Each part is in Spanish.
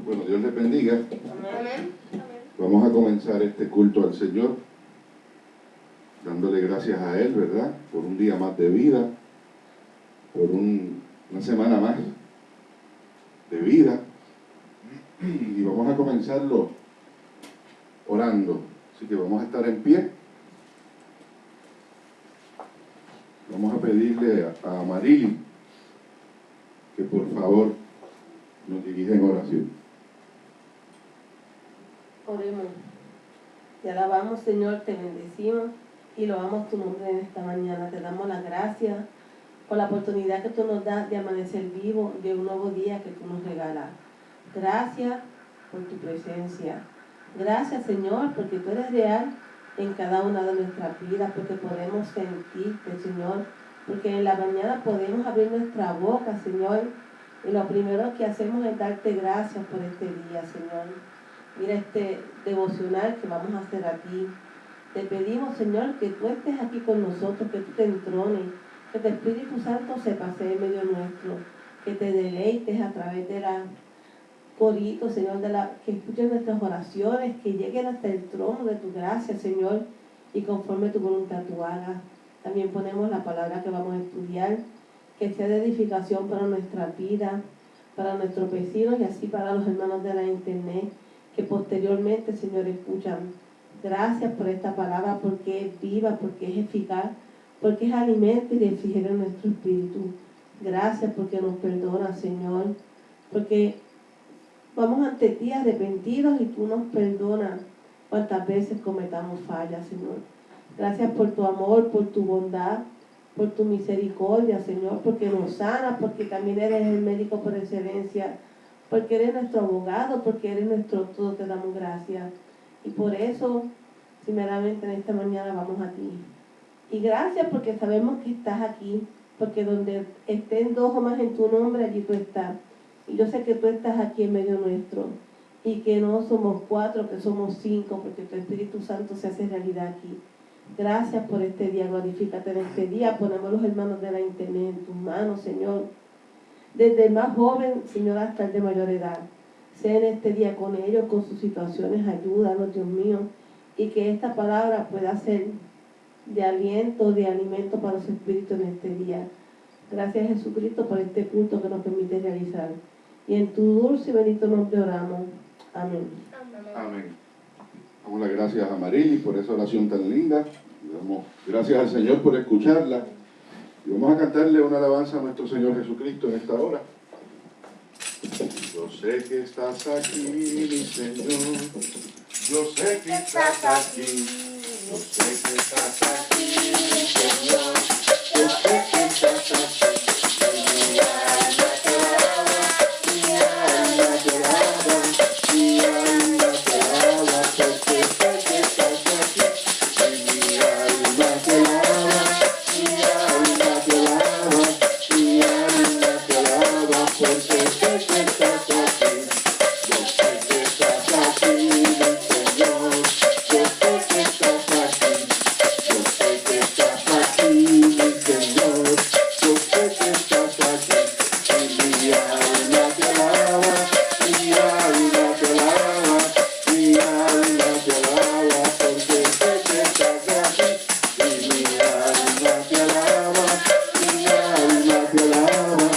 Bueno, Dios les bendiga. Amén. Vamos a comenzar este culto al Señor, dándole gracias a Él, ¿verdad? Por un día más de vida, por una semana más de vida. Y vamos a comenzarlo orando. Así que vamos a estar en pie. Vamos a pedirle a Marily que por favor nos dirija en oración. Oremos. Te alabamos, Señor, te bendecimos y loamos tu nombre en esta mañana. Te damos las gracias por la oportunidad que tú nos das de amanecer vivo, de un nuevo día que tú nos regalas. Gracias por tu presencia. Gracias, Señor, porque tú eres real en cada una de nuestras vidas, porque podemos sentirte, Señor, porque en la mañana podemos abrir nuestra boca, Señor, y lo primero que hacemos es darte gracias por este día, Señor. Mira este devocional que vamos a hacer aquí. Te pedimos, Señor, que tú estés aquí con nosotros, que tú te entrones, que tu Espíritu Santo se pase en medio nuestro, que te deleites a través de la corito, Señor, que escuchen nuestras oraciones, que lleguen hasta el trono de tu gracia, Señor, y conforme tu voluntad tú hagas. También ponemos la palabra que vamos a estudiar, que sea de edificación para nuestra vida, para nuestros vecinos y así para los hermanos de la internet, que posteriormente, Señor, escuchan. Gracias por esta palabra, porque es viva, porque es eficaz, porque es alimento y refrigerio en nuestro espíritu. Gracias porque nos perdona, Señor, porque vamos ante ti arrepentidos y tú nos perdonas cuantas veces cometamos fallas, Señor. Gracias por tu amor, por tu bondad, por tu misericordia, Señor, porque nos sanas, porque también eres el médico por excelencia, porque eres nuestro abogado, porque eres nuestro todo, te damos gracias. Y por eso, primeramente en esta mañana vamos a ti. Y gracias porque sabemos que estás aquí, porque donde estén dos o más en tu nombre, allí tú estás. Y yo sé que tú estás aquí en medio nuestro, y que no somos 4, que somos 5, porque tu Espíritu Santo se hace realidad aquí. Gracias por este día, glorifícate en este día. Ponemos los hermanos de la internet en tus manos, Señor. Desde el más joven, Señor, hasta el de mayor edad. Sea en este día con ellos, con sus situaciones, ayúdanos, Dios mío. Y que esta palabra pueda ser de aliento, de alimento para su espíritu en este día. Gracias, Jesucristo, por este culto que nos permite realizar. Y en tu dulce y bendito nombre oramos. Amén. Amén. Damos las gracias a Marily por esa oración tan linda. Le damos gracias al Señor por escucharla. Y vamos a cantarle una alabanza a nuestro Señor Jesucristo en esta hora. Yo sé que estás aquí, mi Señor. Yo sé que estás aquí. Yo sé que estás aquí, mi Señor. Yo sé que estás aquí. Mi alma te alaba, mi alma te alaba, mi alma te alaba, porque sé que estás aquí. Mi alma te alaba, mi alma te alaba, mi alma te alaba, porque sé que estás aquí. Yo sé que estás aquí, mi Señor. Yo sé que estás aquí. Yo sé que estás aquí, mi Señor. Yo sé que estás aquí. Y mi alma te alaba, mi alma te alaba, mi alma te alaba, porque sé que estás aquí. Y mi alma te alaba, mi alma te alaba,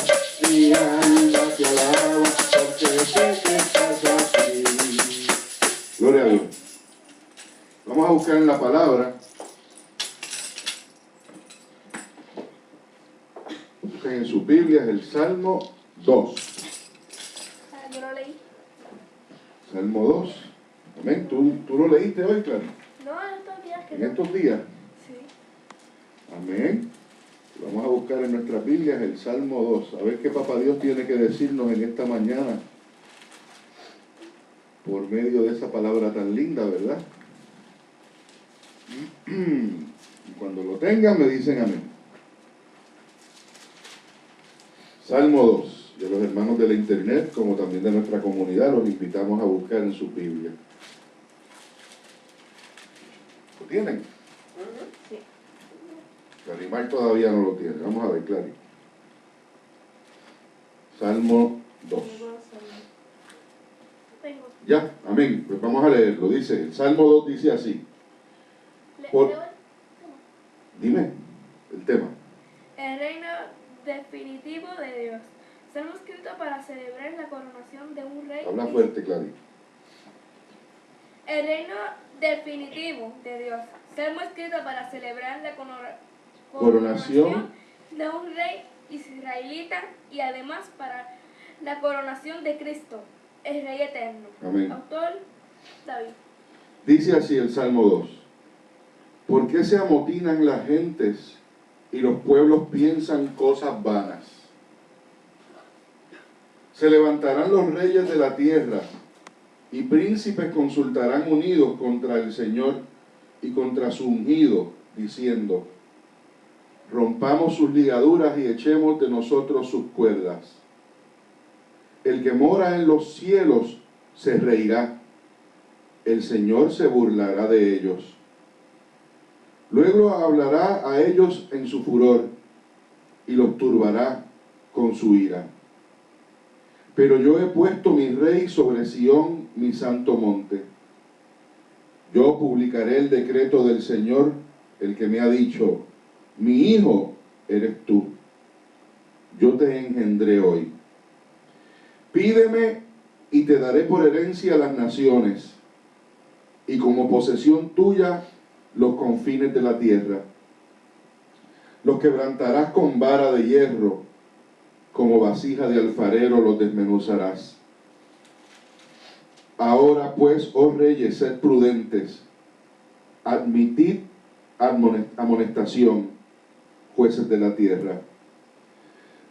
mi alma te alaba, porque sé que estás aquí. Gloria a Dios. Vamos a buscar en la palabra. Busquen en sus Biblias el Salmo 2. Yo lo leí. Salmo 2. Amén. ¿Tú lo leíste hoy, claro? No, en estos días que En no. estos días. Sí. Amén. Vamos a buscar en nuestras Biblias el Salmo 2. A ver qué Papá Dios tiene que decirnos en esta mañana. Por medio de esa palabra tan linda, ¿verdad? Y cuando lo tengan me dicen amén. Salmo 2. Y a los hermanos de la internet, como también de nuestra comunidad, los invitamos a buscar en su Biblia. ¿Lo tienen? Sí. Clarimar todavía no lo tiene. Vamos a ver, Clary. Salmo 2. tengo. Ya, amén. Pues vamos a leerlo. Dice, el Salmo 2 dice así. Por- Leo Dime el tema. el reino definitivo de Dios. Salmo escrito para celebrar la coronación de un rey. Habla fuerte, Clarín. El reino definitivo de Dios. Salmo escrito para celebrar la Coronación de un rey israelita y además para la coronación de Cristo, el Rey eterno. Amén. Autor David. Dice así el Salmo 2. ¿Por qué se amotinan las gentes y los pueblos piensan cosas vanas? Se levantarán los reyes de la tierra y príncipes consultarán unidos contra el Señor y contra su ungido, diciendo, rompamos sus ligaduras y echemos de nosotros sus cuerdas. El que mora en los cielos se reirá, el Señor se burlará de ellos. Luego hablará a ellos en su furor y los turbará con su ira. Pero yo he puesto mi rey sobre Sión, mi santo monte. Yo publicaré el decreto del Señor, el que me ha dicho, mi hijo eres tú. Yo te engendré hoy. Pídeme y te daré por herencia las naciones, y como posesión tuya los confines de la tierra. Los quebrantarás con vara de hierro, como vasija de alfarero los desmenuzarás. Ahora pues, oh reyes, sed prudentes, admitid amonestación, jueces de la tierra.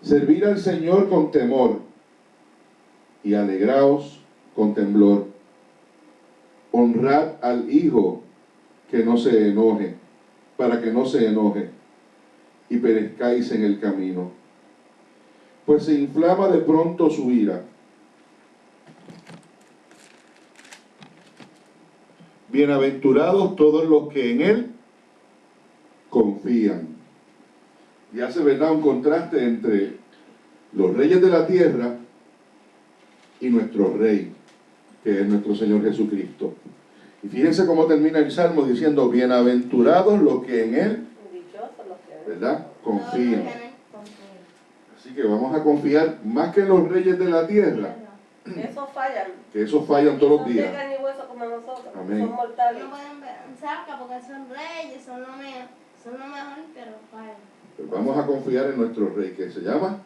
Servir al Señor con temor y alegraos con temblor. Honrad al Hijo que no se enoje, para que no se enoje y perezcáis en el camino. Pues se inflama de pronto su ira. Bienaventurados todos los que en Él confían. Y hace, ¿verdad?, un contraste entre los reyes de la tierra y nuestro rey, que es nuestro Señor Jesucristo. Y fíjense cómo termina el Salmo diciendo, bienaventurados los que en Él, ¿verdad?, confían. Así que vamos a confiar más que en los reyes de la tierra, Esos fallan. que esos fallan todos los Son días. de carne y hueso como nosotros. Amén. Son mortales. No pueden pensar porque son reyes, son lo mejor, pero fallan. Pues vamos a confiar en nuestro rey, que se llama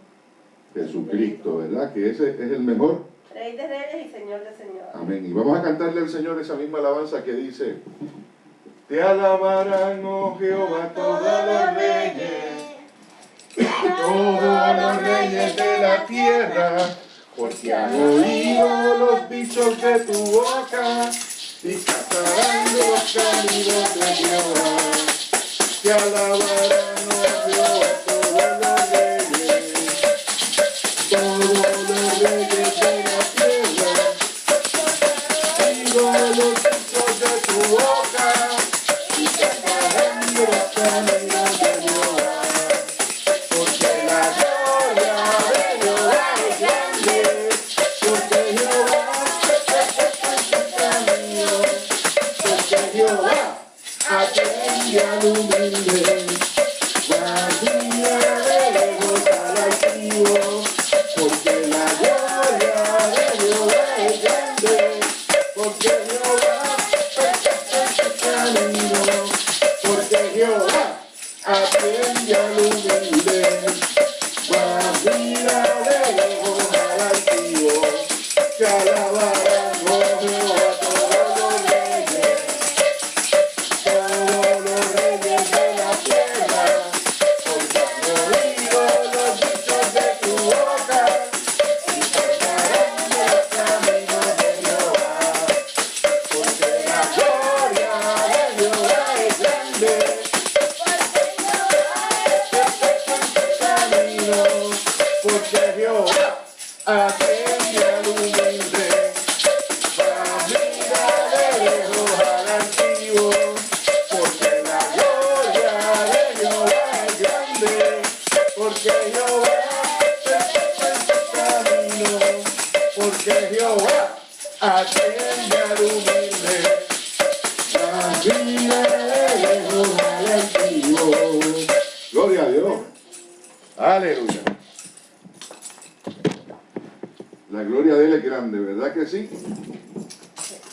Jesucristo, ¿verdad? Que ese es el mejor. Rey de reyes y Señor de señores. Amén. Y vamos a cantarle al Señor esa misma alabanza que dice, te alabarán, oh Jehová, todos los reyes, todos los reyes de la tierra, porque han oído los dichos de tu boca y cantarán de los caminos de Jehová. Te alabarán, oh Jehová, todos los reyes, todos los reyes de la tierra, oído los dichos de tu boca y cantarán de los caminos de Jehová. Porque la gloria de Jehová es grande, porque Jehová es su camino, porque Jehová atiende al humilde, guardia de lejos al altivo. Porque la gloria de Jehová es grande, porque Jehová es su camino, porque Jehová atiende al humilde, guardia de lejos al altivo. Te alabarán, oh Jehová, todos los reyes, todos los reyes de la tierra, porque han oído los dichos de tu boca y cantarán de los caminos de Jehová. Porque la gloria de Jehová es grande, porque Jehová atiende al humilde, guardia de lejos al altivo. Porque la gloria de Jehová es grande, porque Jehová es su camino, porque Jehová atiende al humilde, vive lejos al altivo. Gloria a Dios. Aleluya. La gloria de Él es grande, ¿verdad que sí?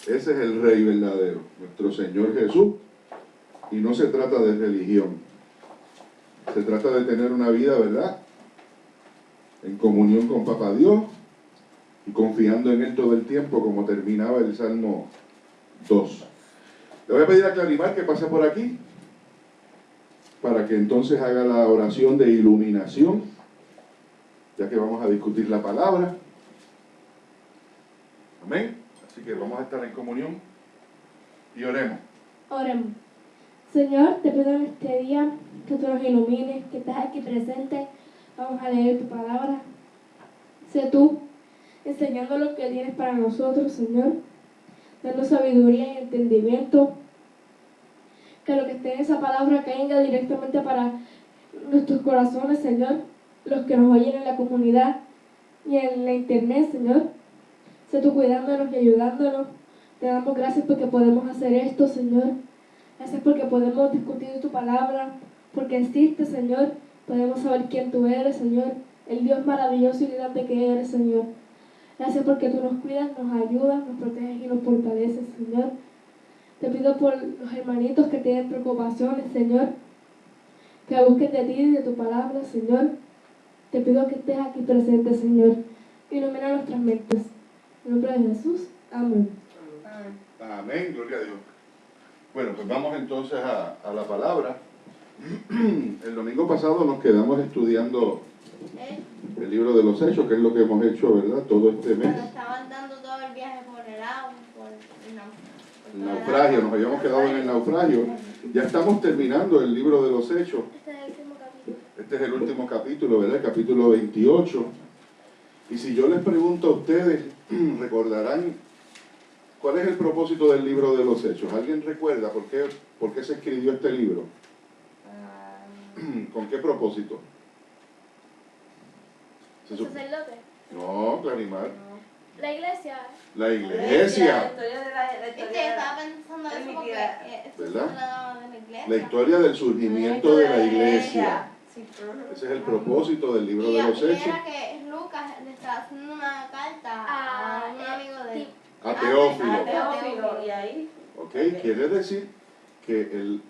Ese es el Rey verdadero, nuestro Señor Jesús. Y no se trata de religión. Se trata de tener una vida, ¿verdad?, en comunión con Papá Dios y confiando en Él todo el tiempo, como terminaba el Salmo 2. Le voy a pedir a Clarimar que pase por aquí para que entonces haga la oración de iluminación, ya que vamos a discutir la palabra. Amén. Así que vamos a estar en comunión y oremos. Oremos. Señor, te pido en este día que tú nos ilumines, que estés aquí presente. Vamos a leer tu palabra. Sé tú enseñando lo que tienes para nosotros, Señor. Dando sabiduría y entendimiento. Que lo que esté en esa palabra caiga directamente para nuestros corazones, Señor. Los que nos oyen en la comunidad y en la internet, Señor. Sé tú cuidándonos y ayudándonos. Te damos gracias porque podemos hacer esto, Señor. Gracias porque podemos discutir tu palabra, porque existe, Señor. Podemos saber quién tú eres, Señor. El Dios maravilloso y grande que eres, Señor. Gracias porque tú nos cuidas, nos ayudas, nos proteges y nos fortaleces, Señor. Te pido por los hermanitos que tienen preocupaciones, Señor. Que busquen de ti y de tu palabra, Señor. Te pido que estés aquí presente, Señor. Ilumina nuestras mentes. En nombre de Jesús. Amén. Amén, gloria a Dios. Bueno, pues vamos entonces a la palabra. El domingo pasado nos quedamos estudiando el libro de los Hechos, que es lo que hemos hecho, ¿verdad?, todo este mes. Cuando estaban dando todo el viaje por el agua, por El naufragio, nos habíamos quedado en el naufragio. Ya estamos terminando el libro de los Hechos. Este es el último capítulo. Este es el último capítulo, ¿verdad?, el capítulo 28. Y si yo les pregunto a ustedes, recordarán cuál es el propósito del libro de los Hechos. ¿Alguien recuerda por qué se escribió este libro? ¿Con qué propósito? ¿El sacerdote? No, Clarimar. La iglesia. La La iglesia. historia de la Es que yo estaba pensando eso porque esto se ¿Verdad? trataba de la iglesia. La historia del surgimiento de la iglesia. Sí. Ese es el propósito del libro Y de los Hechos. era que Lucas le estaba haciendo una carta a un amigo de él. A Teófilo. Teófilo. Y ahí. ¿Ok? Quiere decir que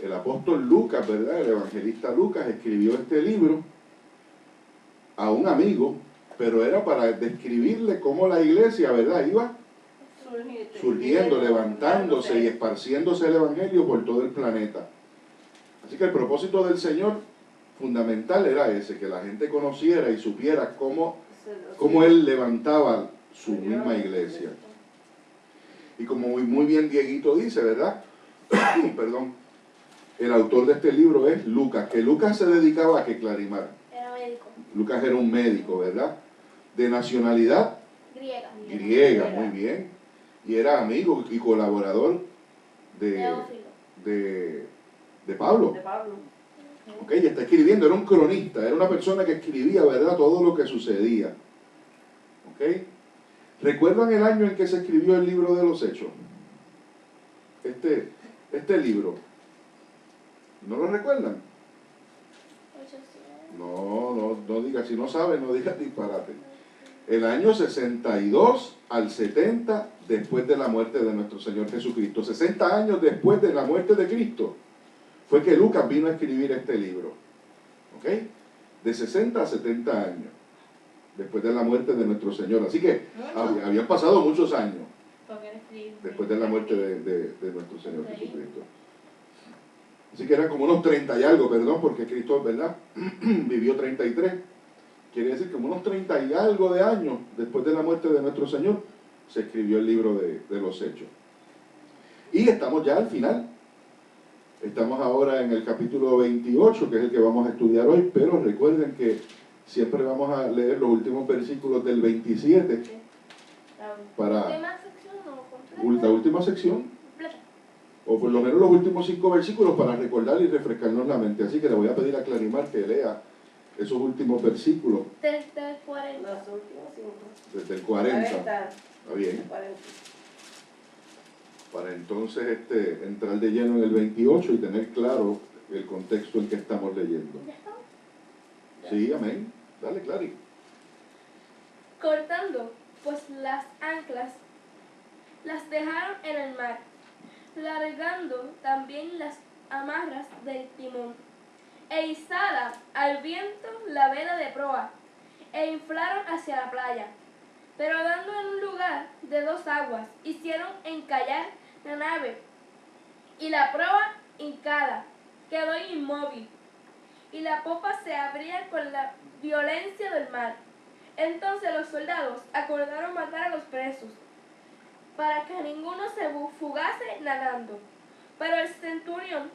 el apóstol Lucas, ¿verdad?, el evangelista Lucas, escribió este libro a un amigo, pero era para describirle cómo la iglesia, ¿verdad?, iba surgiendo, levantándose y esparciéndose el evangelio por todo el planeta. Así que el propósito del Señor fundamental era ese, que la gente conociera y supiera cómo Él levantaba su misma iglesia. Y como muy bien Dieguito dice, ¿verdad? Perdón. El autor de este libro es Lucas, que Lucas se dedicaba a que Clarimar. Era médico. Lucas era un médico, ¿verdad? De nacionalidad Griega. griega, muy bien. Y era amigo y colaborador Teófilo. de Pablo. De Pablo. Ok, y está escribiendo, era un cronista, era una persona que escribía, ¿verdad?, todo lo que sucedía. Ok. ¿Recuerdan el año en que se escribió el libro de los Hechos? Este libro. ¿No lo recuerdan? 800. No diga, si no sabe, no diga disparate. El año 62 al 70 después de la muerte de nuestro Señor Jesucristo. 60 años después de la muerte de Cristo fue que Lucas vino a escribir este libro. ¿Ok? De 60 a 70 años después de la muerte de nuestro Señor. Así que habían pasado muchos años después de la muerte de nuestro Señor Jesucristo. Así que eran como unos 30 y algo, perdón, porque Cristo, ¿verdad?, vivió 33. Quiere decir que como unos 30 y algo de años después de la muerte de nuestro Señor, se escribió el libro de los Hechos. Y estamos ya al final. Estamos ahora en el capítulo 28, que es el que vamos a estudiar hoy, pero recuerden que siempre vamos a leer los últimos versículos del 27 para ¿Última sección o completa? la última sección, Completa. o por lo menos los últimos 5 versículos para recordar y refrescarnos la mente. Así que le voy a pedir a Clarimar que lea esos últimos versículos Desde el 40. Los últimos 5. desde el 40. Está bien. 40. Para entonces entrar de lleno en el 28 y tener claro el contexto en que estamos leyendo. ¿Ya está? Sí, amén. Dale, Clary. Cortando pues las anclas, las dejaron en el mar, largando también las amarras del timón, e izada al viento la vela de proa, e inflaron hacia la playa. Pero dando en un lugar de 2 aguas, hicieron encallar la nave, y la proa hincada quedó inmóvil, y la popa se abría con la violencia del mar. Entonces los soldados acordaron matar a los presos, para que ninguno se fugase nadando. Pero el centurión,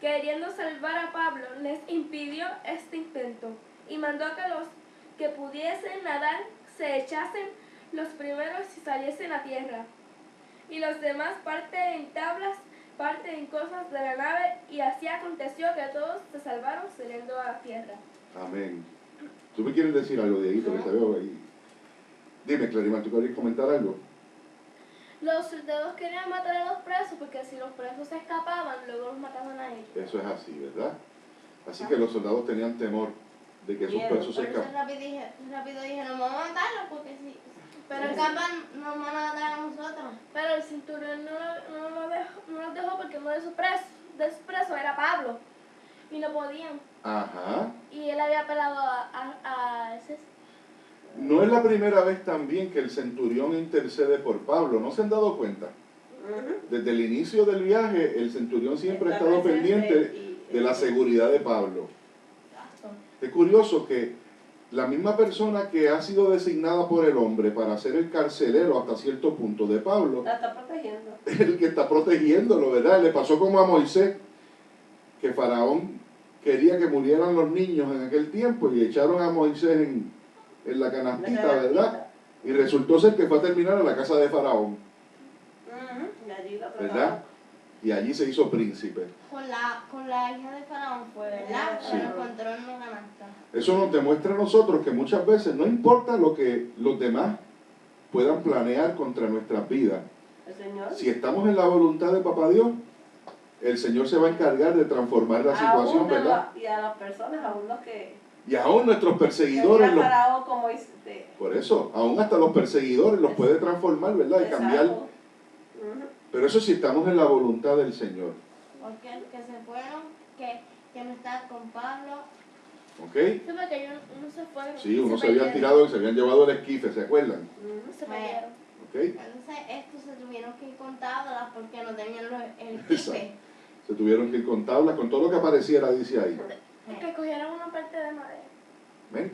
queriendo salvar a Pablo, les impidió este intento, y mandó que los que pudiesen nadar se echasen los primeros y saliesen a tierra, y los demás parte en tablas, parte en cosas de la nave, y así aconteció que todos se salvaron saliendo a tierra. Amén. ¿Tú me quieres decir algo, Dieguito, que te veo ahí? Dime, Clarimar, ¿tú quieres comentar algo? Los soldados querían matar a los presos porque si los presos se escapaban, luego los mataban a ellos. Eso es así, ¿verdad? Así que los soldados tenían temor de que esos Miedo. presos se Por eso escaparan. rápido dijeron, vamos a matarlo porque sí. Pero escapan, nos van a matar a nosotros. Pero el cinturón no los dejó porque uno de sus presos era Pablo. Y no podían. Ajá. Y él había apelado a ese. No es la primera vez también que el centurión intercede por Pablo. ¿No se han dado cuenta? Desde el inicio del viaje, el centurión siempre ha Está estado presente pendiente y- de la seguridad de Pablo. Es curioso que la misma persona que ha sido designada por el hombre para ser el carcelero hasta cierto punto de Pablo, La está protegiendo. es el que está protegiéndolo, ¿verdad? Le pasó como a Moisés, que Faraón quería que murieran los niños en aquel tiempo y echaron a Moisés en la canastita, ¿verdad? Y resultó ser que fue a terminar en la casa de Faraón, Y allí lo ¿verdad? Y allí se hizo príncipe. Con la hija de Faraón fue, ¿verdad? Sí. Se lo encontró en una canasta. Eso nos demuestra a nosotros que muchas veces no importa lo que los demás puedan planear contra nuestras vidas. El Señor. Si estamos en la voluntad de Papá Dios, el Señor se va a encargar de transformar la situación, Aún de ¿verdad? y a las personas, aún los que Y aún nuestros perseguidores, tenía Faraón como por eso, aún hasta los perseguidores los puede transformar, ¿verdad? Y cambiar. Exacto. Ujú. Pero eso sí estamos en la voluntad del Señor. Porque que se fueron, que no estaban con Pablo. ¿Ok? Sí, porque ellos no se fueron. Sí, unos se perdieron. habían tirado y se habían llevado el esquife, ¿se acuerdan? Ujú. Se perdieron. ¿Ok? Entonces estos se tuvieron que ir con tablas porque no tenían el Exacto. equipe. Se tuvieron que ir con tablas, con todo lo que apareciera, dice ahí. Que cogieron una parte de madera. ¿Ven?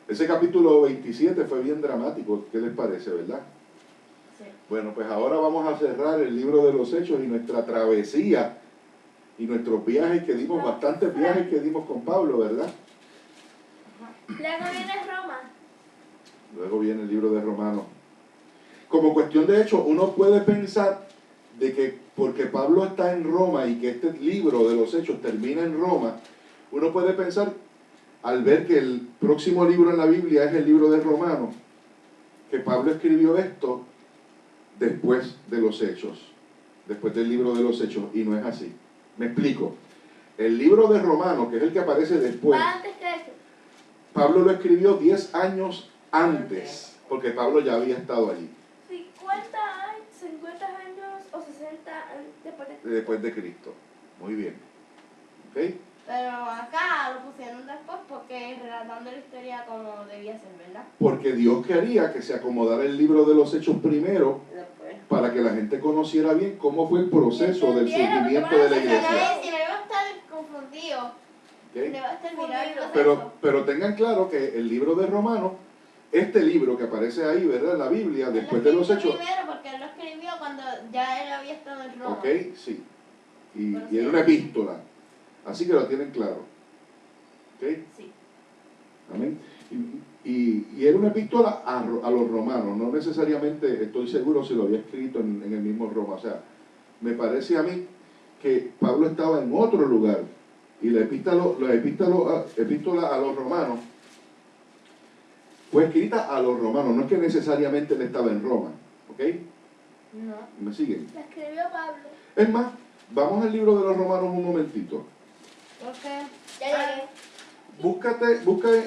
Ese capítulo 27 fue bien dramático, ¿qué les parece, verdad? Sí. Bueno, pues ahora vamos a cerrar el libro de los Hechos y nuestra travesía y nuestros viajes que dimos, bastantes viajes que dimos con Pablo, ¿verdad? Luego viene Roma. Luego viene el libro de Romanos. Como cuestión de hecho, uno puede pensar de que porque Pablo está en Roma y que este libro de los Hechos termina en Roma, uno puede pensar, al ver que el próximo libro en la Biblia es el libro de Romanos, que Pablo escribió esto después de los Hechos, después del libro de los Hechos, y no es así. Me explico. El libro de Romanos, que es el que aparece después, Va antes que eso. Pablo lo escribió 10 años antes, porque Pablo ya había estado allí, 50 años o 60 después de. después de Cristo. Muy bien. ¿Ok? Pero acá lo pusieron después porque relatando la historia como debía ser, ¿verdad? Porque Dios quería que se acomodara el libro de los Hechos primero Después. para que la gente conociera bien cómo fue el proceso del Entendiera lo que surgimiento de la pasa, iglesia. Si no iba a estar confundido, ¿Ok? le va a estar mirando. Pero tengan claro que el libro de Romanos, este libro que aparece ahí, ¿verdad? En la Biblia, después de los Hechos. Primero porque él lo escribió cuando ya él había estado en Roma. ¿Ok? Sí. Y Pero era sí. una epístola. Así que lo tienen claro. ¿Ok? Sí. Amén. Y era una epístola a los romanos, no necesariamente estoy seguro si lo había escrito en el mismo Roma. O sea, me parece a mí que Pablo estaba en otro lugar y la epístola a los romanos fue escrita a los romanos, no es que necesariamente él estaba en Roma, ¿Ok? No. ¿Me siguen? La escribió Pablo. Es más, vamos al libro de los Romanos un momentito. Porque Ya llegué. Busca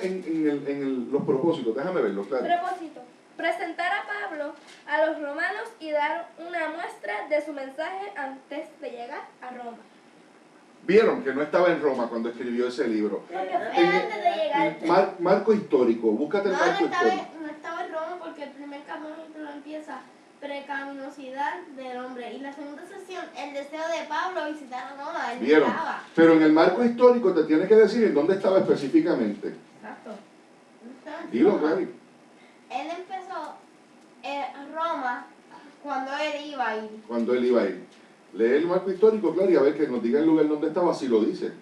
en los propósitos, déjame verlo, claro. Propósito. Presentar a Pablo a los romanos y dar una muestra de su mensaje antes de llegar a Roma. Vieron que no estaba en Roma cuando escribió ese libro. Porque fue antes de llegar. Marco histórico, búscate el marco histórico. no estaba en Roma porque el primer capítulo empieza precaminosidad del hombre y la segunda sesión el deseo de Pablo visitar a Roma. Él Vieron, estaba. pero en el marco histórico te tiene que decir en dónde estaba específicamente. Exacto. No estaba en Dilo, Roma. Gary. Él empezó en Roma cuando él iba a ir. Cuando él iba a ir. Lee el marco histórico, claro, y a ver que nos diga el lugar donde estaba, si lo dice.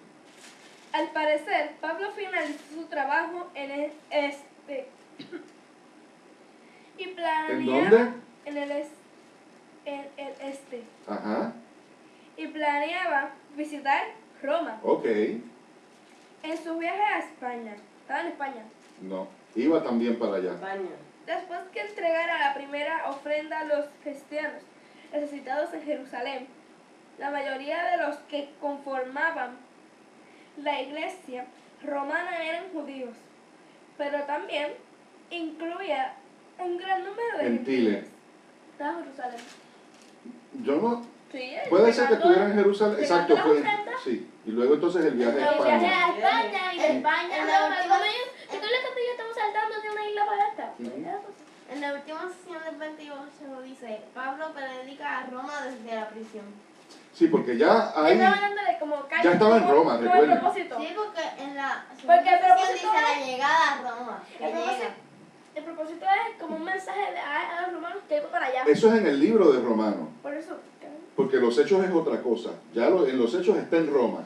Al parecer, Pablo finalizó su trabajo en el este. Y ¿En planeaba dónde? en el este. Ajá, Y planeaba visitar Roma. ok. En su viaje a España. Estaba en España. No, iba también para allá. España. Después que entregara la primera ofrenda a los cristianos necesitados en Jerusalén, la mayoría de los que conformaban la iglesia romana eran judíos, pero también incluía un gran número de Gentiles. Estaba en Jerusalén. Yo no, Sí, puede ser que entregando- estuviera en Jerusalén, exacto, entregando fue, la ofrenda. sí, y luego entonces el viaje a El viaje España. a España y de España En a la Roma. última- ¿Recuerdas que tú y yo estamos saltando de una isla para esta? Ujú. En la última sesión del 28 dice, Pablo predica a Roma desde la prisión. Sí, porque ya ahí, Estaba dándole como calle, ya estaba en como- Roma, como el recuerden. propósito. Sí, porque en la Porque segunda el sesión propósito dice la es- llegada a Roma. que El propósito, llega. el propósito es como un mensaje a los romanos que iba para allá. eso es en el libro de Romanos, Por eso. porque los hechos es otra cosa, ya en los hechos está en Roma.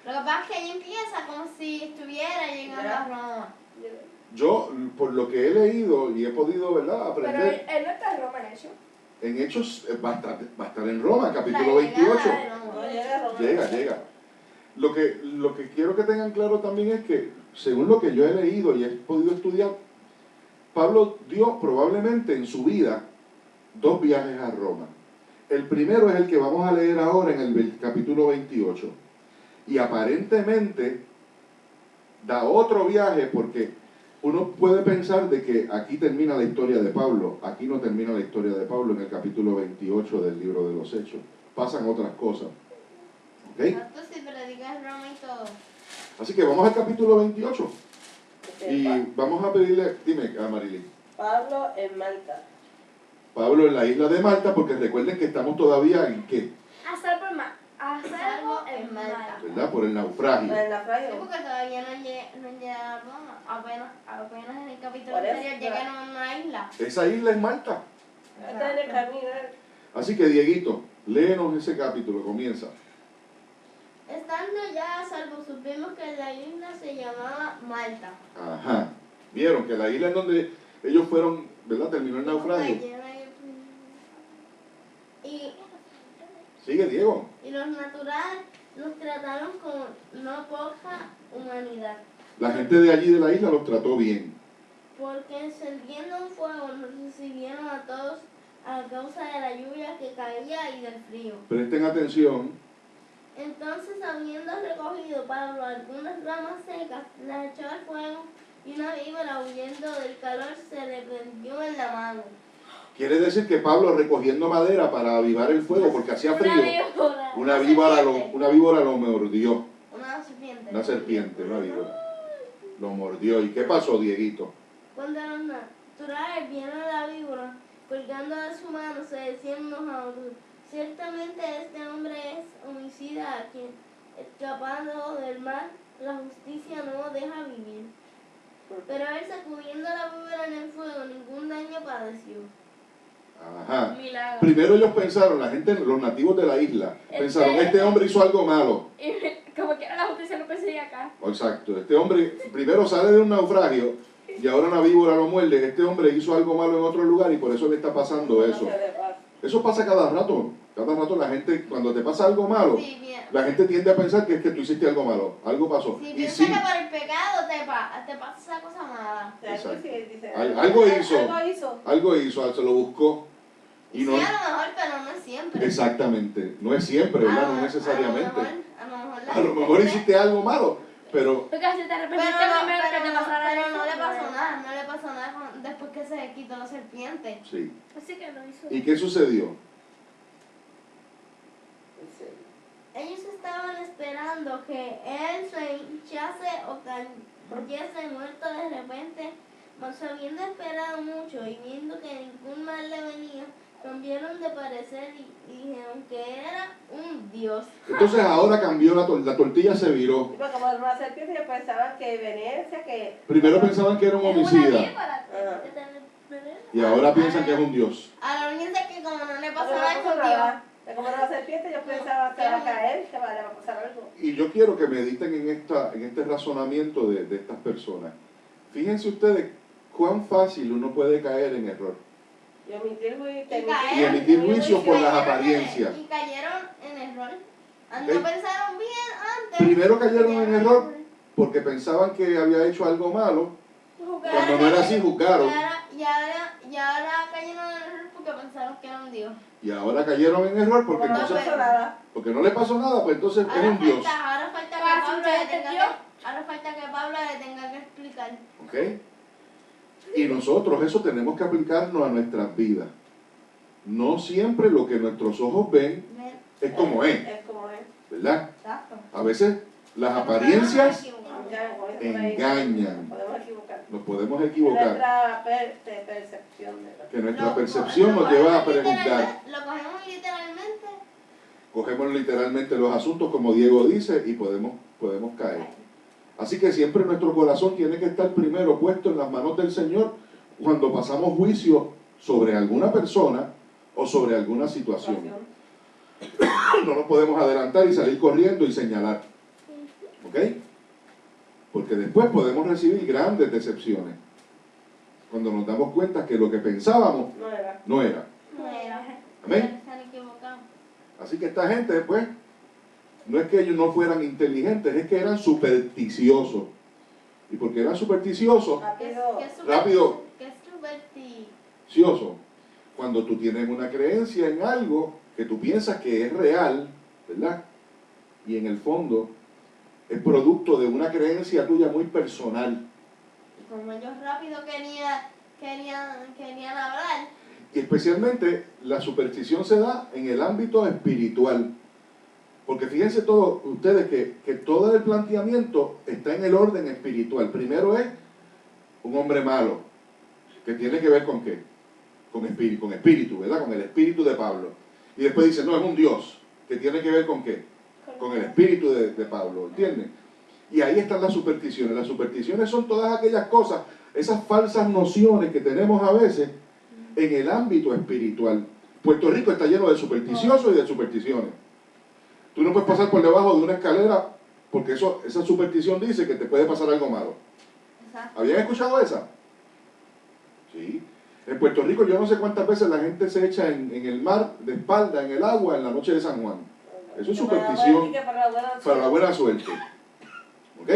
Lo que pasa es que ella empieza como si estuviera llegando a Roma. Yo, por lo que he leído y he podido, ¿verdad?, Pero aprender, él no está en Roma, en hecho. en hechos va a estar en Roma, capítulo La 28. llegada de Roma. No llega a Roma. Llega. Lo que quiero que tengan claro también es que, según lo que yo he leído y he podido estudiar, Pablo dio probablemente en su vida 2 viajes a Roma. El primero es el que vamos a leer ahora en el capítulo 28. Y aparentemente da otro viaje porque uno puede pensar de que aquí termina la historia de Pablo. Aquí no termina la historia de Pablo en el capítulo 28 del libro de los Hechos. Pasan otras cosas. ¿Ok? Exacto, si predicas en Roma y todo. Así que vamos al capítulo 28. Que Y sepa, vamos a pedirle, dime, a Marilyn. Pablo en Malta. Pablo en la isla de Malta, porque recuerden que estamos todavía en qué, A salvo en Malta. ¿verdad? Por el naufragio. En la Sí, playa. porque todavía no llega a Roma. Apenas en el capítulo Por eso, anterior llegaron a una isla. Esa isla es Malta. Está en el camino. Así que, Dieguito, léenos ese capítulo, comienza. Estando ya a salvo, supimos que la isla se llamaba Malta. Ajá. Vieron que la isla en donde ellos fueron, ¿verdad? Terminó el naufragio. Y, Sigue, Diego. y los naturales nos trataron con no poca humanidad, La gente de allí de la isla los trató bien. porque encendiendo un fuego nos recibieron a todos a causa de la lluvia que caía y del frío. Presten atención. Entonces, habiendo recogido Pablo algunas ramas secas, las echó al fuego y una víbora huyendo del calor se le prendió en la mano. Quiere decir que Pablo recogiendo madera para avivar el fuego porque hacía frío, una víbora lo mordió. Una serpiente. Una serpiente, una víbora. Lo mordió. ¿Y qué pasó, Dieguito? Cuando los naturales vieron a la víbora colgando de su mano, se decían unos a otros: ciertamente este hombre es homicida, a quien, escapando del mar, la justicia no deja vivir. Pero él, sacudiendo la víbora en el fuego, ningún daño padeció. Ajá. Milagro. Primero ellos pensaron, la gente, los nativos de la isla, pensaron, este hombre hizo algo malo. Y como que la justicia no persigue acá. Exacto, este hombre primero sale de un naufragio y ahora una víbora lo muerde. Este hombre hizo algo malo en otro lugar y por eso le está pasando eso. Eso pasa cada rato. Cada rato la gente, cuando te pasa algo malo, Sí, bien. la gente tiende a pensar que es que tú hiciste algo malo. Algo pasó. Si Y piensas sí, que por el pecado te pasa esa cosa mala. Exacto. Dice, Algo hizo. Algo hizo. algo hizo, se lo buscó. Y Sí, no, a lo mejor, pero no es siempre. exactamente, no es siempre, ¿verdad? No necesariamente. A lo mejor hiciste allo malo, pero Porque si te arrepentiste primero que te pasara pero eso, no le pues, pasó nada, no le pasó nada después que se quitó la serpiente. sí. Así que no hizo. ¿Y qué sucedió? Ellos estaban esperando que él se hinchase o cayese muerto de repente, mas habiendo esperado mucho y viendo que ningún mal le venía, cambiaron de parecer y dijeron que era un dios. Entonces ahora cambió la tortilla se viró. Y pues como era una serpiente, ellos pensaban que Venecia, que... Primero pensaban que era un Es una homicida víbora. Ajá. Que te- y ahora piensan que es un dios. A la niña que como no le pasó Pero nada no con pasó Dios. nada. Como era una serpiente, yo pensaba que va a caer, que le va a pasar algo. Y yo quiero que mediten en este razonamiento de estas personas. Fíjense ustedes cuán fácil uno puede caer en error. Y emitir Y emitir juicio por las Cayeron apariencias. y cayeron en error. No ¿Ok? pensaron bien antes. Primero cayeron en error porque pensaban que había hecho algo malo. Cuando no era así, juzgaron. Y ahora cayeron en error porque pensaron que era un dios. Y ahora cayeron en error porque Porque no entonces, pasó nada. porque no le pasó nada, pues entonces es un dios. Ahora falta que Ah, Pablo sí, le tenga Dios. ahora falta que Pablo le tenga que explicar. ¿Ok? Y nosotros eso tenemos que aplicarnos a nuestras vidas. No siempre lo que nuestros ojos ven es como es, Es como es. ¿verdad? Exacto. A veces las apariencias Ya, con eso por ahí engañan. podemos equivocar. Nos podemos Es equivocar. nuestra percepción de la... Que nuestra percepción nos lleva a preguntar. Lo cogemos literalmente. Cogemos literalmente los asuntos como Diego dice y podemos caer. Así que siempre nuestro corazón tiene que estar primero puesto en las manos del Señor cuando pasamos juicio sobre alguna persona o sobre alguna situación. No nos podemos adelantar y salir corriendo y señalar. ¿Ok? Porque después podemos recibir grandes decepciones. Cuando nos damos cuenta que lo que pensábamos No era. no era. No era. Amén. Se han equivocado. Así que esta gente después, no es que ellos no fueran inteligentes, es que eran supersticiosos. Y porque eran supersticiosos, Rápido. Que es supersticioso. cuando tú tienes una creencia en algo que tú piensas que es real, ¿verdad? Y en el fondo es producto de una creencia tuya muy personal. Y como ellos rápido querían hablar, Y especialmente la superstición se da en el ámbito espiritual. Porque fíjense todos ustedes que todo el planteamiento está en el orden espiritual. Primero es un hombre malo, que tiene que ver con qué? Con espíritu, ¿verdad? Con el espíritu de Pablo. Y después dice, no, es un Dios, que tiene que ver con qué? Con el espíritu de Pablo, ¿entienden? Y ahí están las supersticiones. Las supersticiones son todas aquellas cosas, esas falsas nociones que tenemos a veces en el ámbito espiritual. Puerto Rico está lleno de supersticiosos y de supersticiones. Tú no puedes pasar por debajo de una escalera porque esa superstición dice que te puede pasar algo malo. exacto. ¿Habían escuchado esa? Sí. En Puerto Rico yo no sé cuántas veces la gente se echa en el mar de espalda, en el agua, en la noche de San Juan. Eso es superstición para la buena suerte. ¿Ok?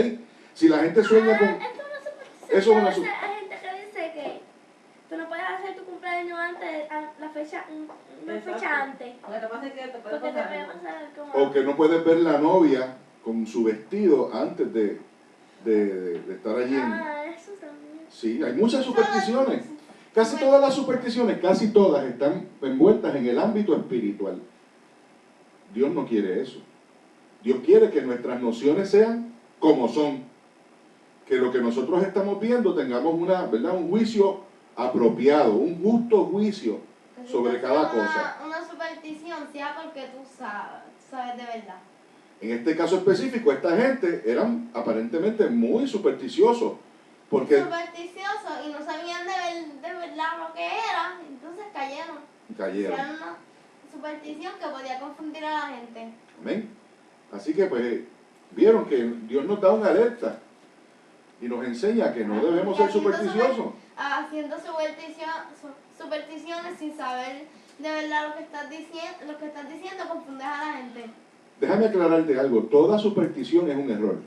Si la gente sueña con... Esto no se puede. Eso es una su- Hay gente que dice que tú no puedes hacer tu cumpleaños antes, a la fecha, una Exacto. fecha antes. Lo que pasa es que te puede Porque te pasar puede algo. pasar como... O que no puedes ver la novia con su vestido antes de estar allí. Eso también. Sí, hay muchas supersticiones. Casi todas las supersticiones, casi todas están envueltas en el ámbito espiritual. Dios no quiere eso. Dios quiere que nuestras nociones sean como son. Que lo que nosotros estamos viendo tengamos ¿verdad? Un juicio apropiado, un justo juicio sobre cada cosa. Una superstición, sea porque tú sabes de verdad. En este caso específico, esta gente eran aparentemente muy supersticiosos. Porque Supersticiosos y no sabían de verdad lo que era, entonces cayeron. cayeron. Era una superstición que podía confundir a la gente. Amén. Así que pues vieron que Dios nos da una alerta y nos enseña que no debemos ser supersticiosos. Haciendo supersticiones sin saber de verdad lo que estás diciendo, confundes a la gente. Déjame aclararte algo, toda superstición es un error.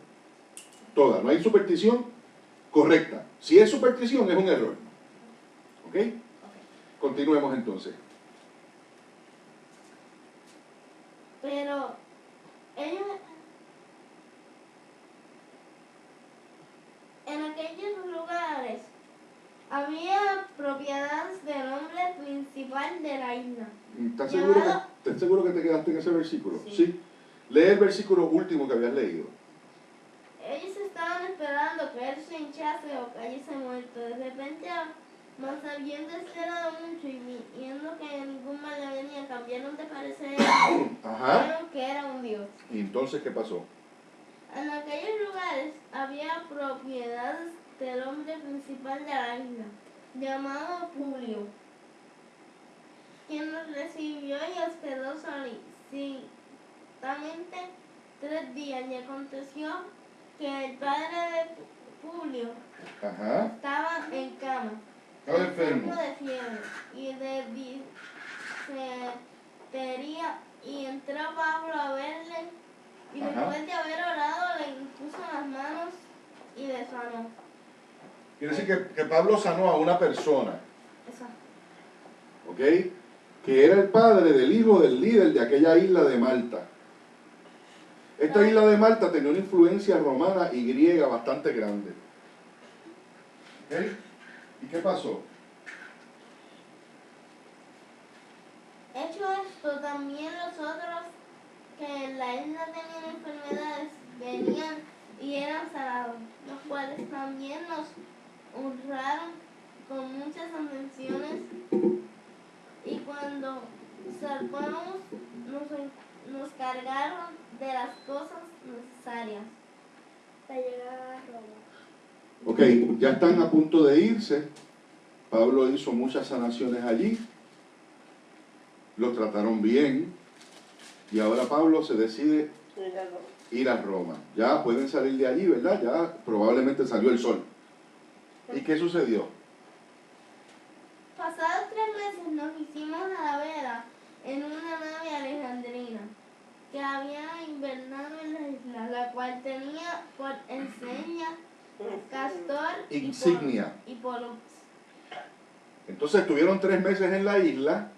Toda, no hay superstición correcta. Si es superstición es un error. ¿Ok? Continuemos entonces. Pero ellos, en aquellos lugares, había propiedades del hombre principal de la isla. ¿Estás Llamado- seguro que te quedaste en ese versículo? Sí. Lee el versículo último que habías leído. Ellos estaban esperando que él se hinchase o cayese muerto. De repente, mas habiendo esperado mucho y viendo que ningún mal le venía, cambiaron de parecer Ajá. vieron que era un dios. ¿Y entonces qué pasó? En aquellos lugares había propiedades del hombre principal de la isla, llamado Publio, quien los recibió y hospedó solicitamente 3 días. Y aconteció que el padre de Publio Ajá. estaba en cama, Estaba enfermo. de fiebre y de disentería, y entró Pablo a verle, y Ajá. después de haber orado le impuso las manos y le sanó. Quiere decir que Pablo sanó a una persona, Esa. ¿ok? Que era el padre del hijo del líder de aquella isla de Malta. Esta isla de Malta tenía una influencia romana y griega bastante grande. ¿Ok? ¿Y qué pasó? Hecho esto, también los otros que en la isla tenían enfermedades venían y eran sanados, los cuales también nos honraron con muchas atenciones, y cuando zarpamos nos cargaron de las cosas necesarias. La llegada a Roma. Ok, ya están a punto de irse. Pablo hizo muchas sanaciones allí. Los trataron bien. Y ahora Pablo se decide ir a Roma. Ya pueden salir de allí, ¿verdad? Ya probablemente salió el sol. ¿Y qué sucedió? Pasados 3 meses nos hicimos a la vela en una nave alejandrina que había invernado en la isla, la cual tenía por enseña Castor Insignia. y Pollux. Entonces estuvieron 3 meses en la isla,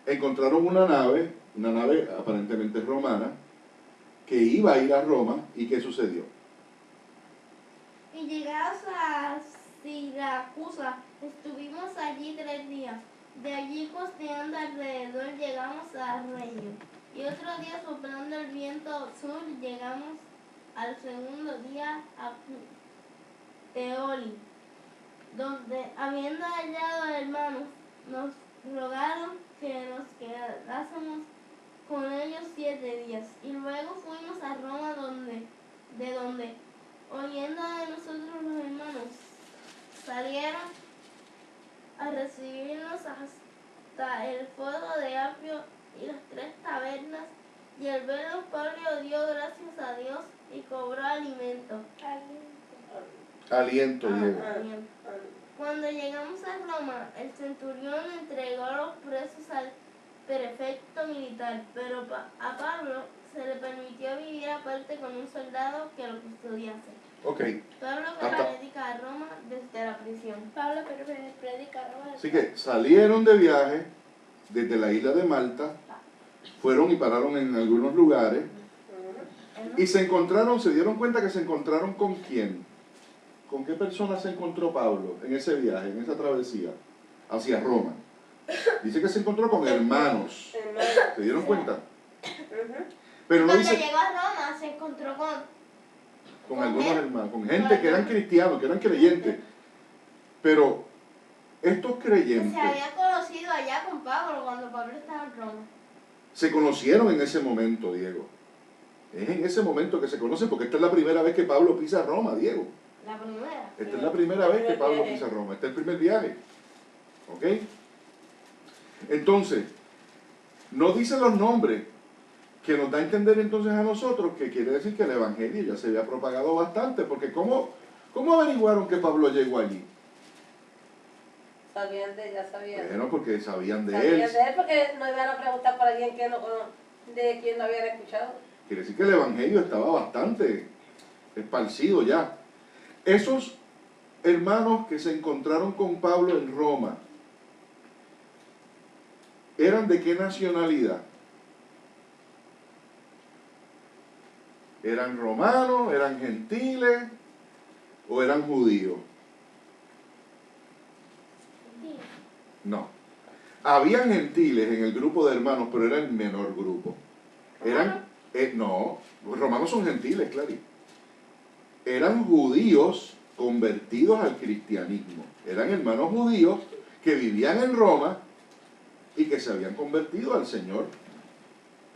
encontraron una nave aparentemente romana, que iba a ir a Roma. ¿Y qué sucedió? Y llegados a Siracusa, estuvimos allí 3 días. De allí costeando alrededor llegamos a Regio. Y otro día, soplando el viento sur, llegamos al segundo día a Teoli, donde, habiendo hallado hermanos, nos rogaron que nos quedásemos con ellos 7 días. Y luego fuimos a Roma, de donde, oyendo de nosotros los hermanos, salieron a recibirnos hasta el foro de Apio y las 3 tabernas. Y al verlos, Pablo dio gracias a Dios y cobró alimento. Aliento, Diego. Cuando llegamos a Roma, el centurión entregó a los presos al prefecto militar, pero a Pablo se le permitió vivir aparte con un soldado que lo custodiase. Ok, Pablo que predica a Roma desde la prisión. Pablo que predica a Roma. así que salieron de viaje desde la isla de Malta, fueron y pararon en algunos lugares, y se dieron cuenta que se encontraron con quién. ¿Con qué persona se encontró Pablo en ese viaje, en esa travesía hacia Roma? Dice que se encontró con hermanos. ¿Se dieron cuenta? Pero no Cuando dice llegó a Roma se encontró con algunos hermanos, con gente que eran cristianos, que eran creyentes. Pero estos que creyentes se había conocido allá con Pablo cuando Pablo estaba en Roma. se conocieron en ese momento, Diego. Es en ese momento que se conocen, porque esta es la primera vez que Pablo pisa Roma, Diego. La primera. Esta es la primera vez que Pablo pisa Roma. Este es el primer viaje. ¿Ok? Entonces, no dice los nombres, que nos da a entender entonces a nosotros que quiere decir que el Evangelio ya se había propagado bastante, porque ¿cómo averiguaron que Pablo llegó allí? Sabían de él, ya sabían. Bueno, porque sabían de Sabían él. de él porque no iban a preguntar por alguien que de quien no habían escuchado. Quiere decir que el Evangelio estaba bastante esparcido ya. Esos hermanos que se encontraron con Pablo en Roma, ¿eran de qué nacionalidad? ¿Eran romanos, eran gentiles o eran judíos? No. Habían gentiles en el grupo de hermanos, pero era el menor grupo. No, los romanos son gentiles, claro. Eran judíos convertidos al cristianismo. Eran hermanos judíos que vivían en Roma y que se habían convertido al Señor.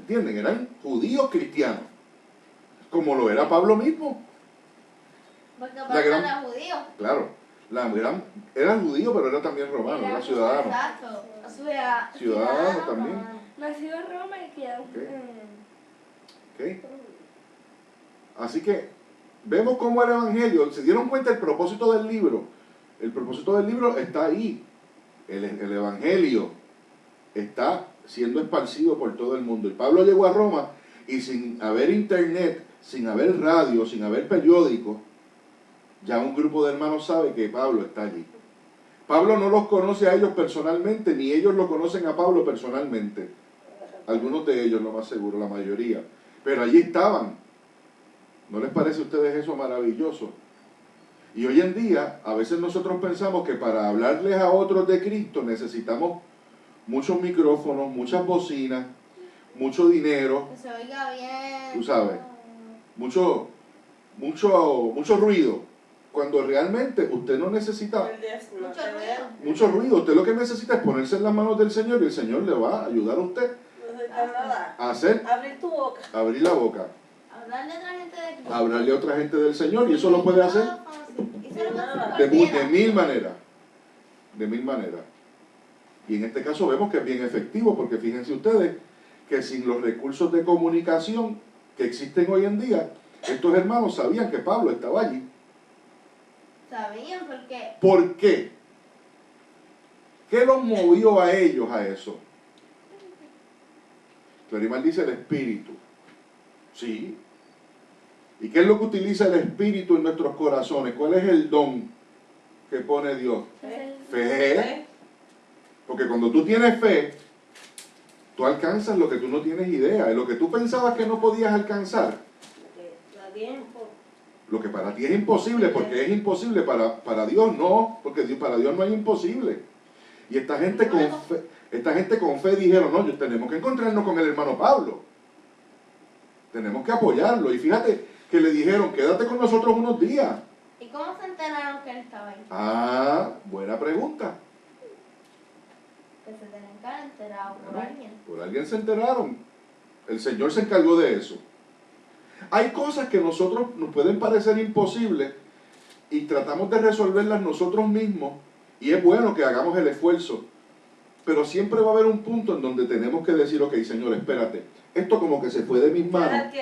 ¿Entienden? Eran judíos cristianos, como lo era Pablo mismo. Porque Pablo era judío. Claro, era judío, pero era también romano, era ciudadano. Exacto. Ciudadano también. Nacido en Roma y criado Okay. Así que vemos cómo el Evangelio, se dieron cuenta del propósito del libro. El propósito del libro está ahí. El Evangelio está siendo esparcido por todo el mundo. Y Pablo llegó a Roma y sin haber internet, sin haber radio, sin haber periódico, ya un grupo de hermanos sabe que Pablo está allí. Pablo no los conoce a ellos personalmente, ni ellos lo conocen a Pablo personalmente. Algunos de ellos, lo más seguro, la mayoría. Pero allí estaban. ¿No les parece a ustedes eso maravilloso? Y hoy en día, a veces nosotros pensamos que para hablarles a otros de Cristo necesitamos muchos micrófonos, muchas bocinas, mucho dinero. Que se oiga bien. Tú sabes, mucho ruido. Cuando realmente usted no necesita mucho ruido. Usted lo que necesita es ponerse en las manos del Señor y el Señor le va a ayudar a usted a hacer, abrir tu boca, abrir la boca, Hablarle a otra gente de Cristo. hablarle a otra gente del Señor, y eso lo puede hacer de mil maneras. De mil maneras. Y en este caso vemos que es bien efectivo, porque fíjense ustedes que sin los recursos de comunicación que existen hoy en día, estos hermanos sabían que Pablo estaba allí. ¿Sabían por qué? ¿Por qué? ¿Qué los movió a ellos a eso? Clarimal dice el Espíritu. Sí. ¿Y qué es lo que utiliza el Espíritu en nuestros corazones? ¿Cuál es el don que pone Dios? Fe. Porque cuando tú tienes fe, tú alcanzas lo que tú no tienes idea. Y lo que tú pensabas que no podías alcanzar, lo que para ti es imposible, porque es imposible, para Dios no, porque para Dios no hay imposible. Y esta gente con fe dijeron, no, tenemos que encontrarnos con el hermano Pablo. Tenemos que apoyarlo. Y fíjate que le dijeron, quédate con nosotros unos días. ¿Y cómo se enteraron que él estaba ahí? Ah, buena pregunta. Que se tenían que haber enterado por alguien. Por alguien se enteraron. El Señor se encargó de eso. Hay cosas que nosotros nos pueden parecer imposibles y tratamos de resolverlas nosotros mismos, y es bueno que hagamos el esfuerzo, pero siempre va a haber un punto en donde tenemos que decir, ok, Señor, espérate, esto como que se fue de mis manos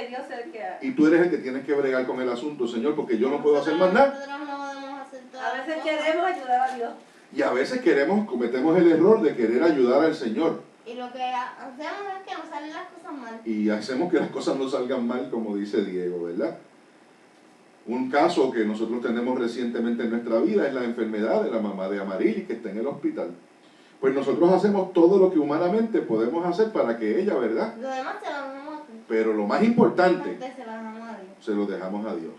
y tú eres el que tienes que bregar con el asunto, Señor, porque yo no puedo hacer más nada. Nosotros no podemos hacer todo. a veces queremos ayudar a Dios. Y a veces cometemos el error de querer ayudar al Señor. Y lo que hacemos es que nos salen las cosas mal. Y hacemos que las cosas no salgan mal, como dice Diego, ¿verdad? Un caso que nosotros tenemos recientemente en nuestra vida es la enfermedad de la mamá de Amarili, que está en el hospital. Pues nosotros hacemos todo lo que humanamente podemos hacer para que ella, ¿verdad? Lo demás se lo dejamos a ti. Pero lo más importante, Se lo dejamos a Dios. se lo dejamos a Dios.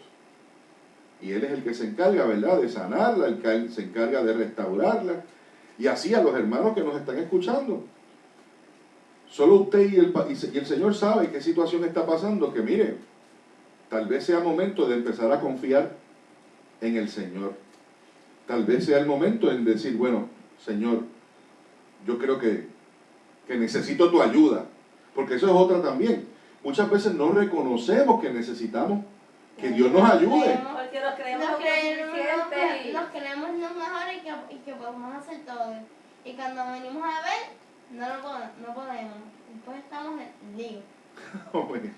Y Él es el que se encarga, ¿verdad?, de sanarla, el que se encarga de restaurarla. Y así a los hermanos que nos están escuchando. Solo usted y el Señor sabe qué situación está pasando, que mire, tal vez sea momento de empezar a confiar en el Señor. Tal vez sea el momento en decir, bueno, Señor, yo creo que necesito tu ayuda. Porque eso es otra también. Muchas veces no reconocemos que necesitamos que Dios nos ayude. Porque nos creemos Nos autosuficientes creemos los mejores y que podemos hacer todo. Y cuando venimos a ver, no podemos. Después estamos en lío. Amén.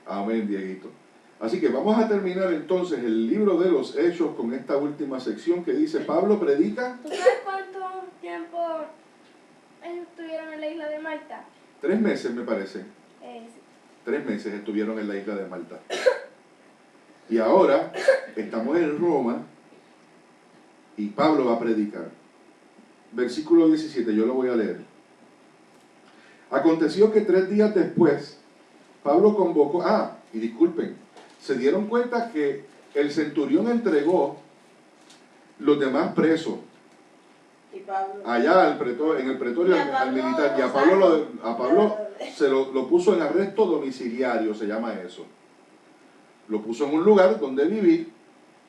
Amén, Dieguito. Así que vamos a terminar entonces el libro de los Hechos con esta última sección que dice, Pablo predica. ¿Tú sabes cuánto tiempo estuvieron en la isla de Malta? 3 meses, me parece. Sí. 3 meses estuvieron en la isla de Malta. Y ahora estamos en Roma y Pablo va a predicar. Versículo 17, yo lo voy a leer. Aconteció que 3 días después, Pablo convocó... y disculpen, se dieron cuenta que el centurión entregó los demás presos Y Pablo. allá en el pretorio Y a al Pablo militar, y lo a Pablo se lo puso en arresto domiciliario, se llama eso. Lo puso en un lugar donde vivir,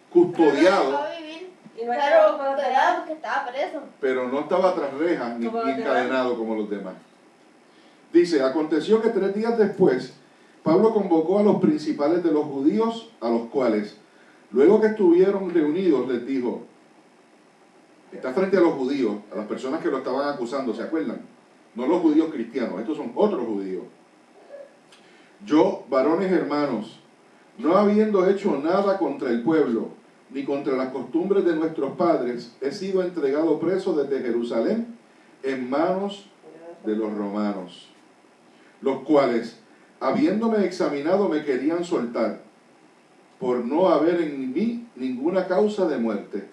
custodiado, Pero no dejó vivir. Y no Pero, estaba como los ¿verdad? demás. Porque estaba preso. pero no estaba tras rejas ni Como los demás. encadenado como los demás. Dice, aconteció que 3 días después, Pablo convocó a los principales de los judíos, a los cuales, luego que estuvieron reunidos, les dijo, está frente a los judíos, a las personas que lo estaban acusando, ¿se acuerdan? No los judíos cristianos, estos son otros judíos. Yo, varones hermanos, no habiendo hecho nada contra el pueblo, ni contra las costumbres de nuestros padres, he sido entregado preso desde Jerusalén en manos de los romanos, los cuales, habiéndome examinado, me querían soltar, por no haber en mí ninguna causa de muerte.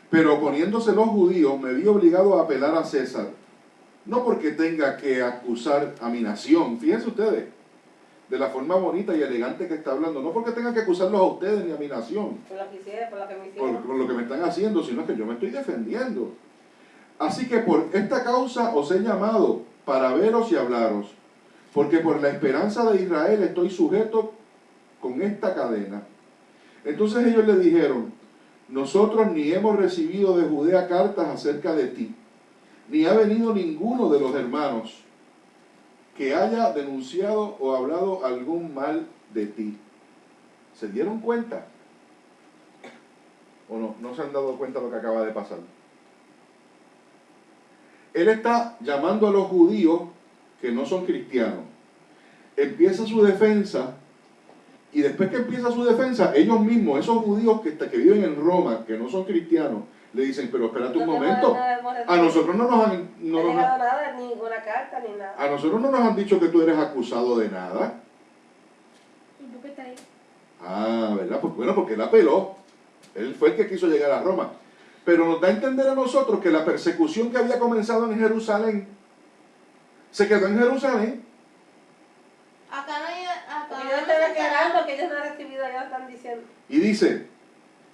Pero oponiéndose los judíos, me vi obligado a apelar a César, no porque tenga que acusar a mi nación, fíjense ustedes, de la forma bonita y elegante que está hablando, no porque tenga que acusarlos a ustedes ni a mi nación, Por lo que hicieron, por lo que me hicieron. por lo que me están haciendo, sino que yo me estoy defendiendo. Así que por esta causa os he llamado para veros y hablaros, porque por la esperanza de Israel estoy sujeto con esta cadena. Entonces ellos le dijeron, nosotros ni hemos recibido de Judea cartas acerca de ti, ni ha venido ninguno de los hermanos que haya denunciado o hablado algún mal de ti. ¿Se dieron cuenta? ¿O no? ¿No se han dado cuenta de lo que acaba de pasar? Él está llamando a los judíos que no son cristianos. Empieza su defensa, y después que empieza su defensa, ellos mismos, esos judíos que viven en Roma, que no son cristianos, le dicen, pero espérate un momento, a nosotros no nos han... No ha llegado nada, ninguna carta, ni nada. A nosotros no nos han dicho que tú eres acusado de nada. ¿Y tú qué estás ahí? Ah, ¿verdad? Pues bueno, porque él apeló. Él fue el que quiso llegar a Roma. Pero nos da a entender a nosotros que la persecución que había comenzado en Jerusalén se quedó en Jerusalén. Acá no hay. Porque ellos están aclarando que ellos no han recibido, ellos están diciendo. Y dice,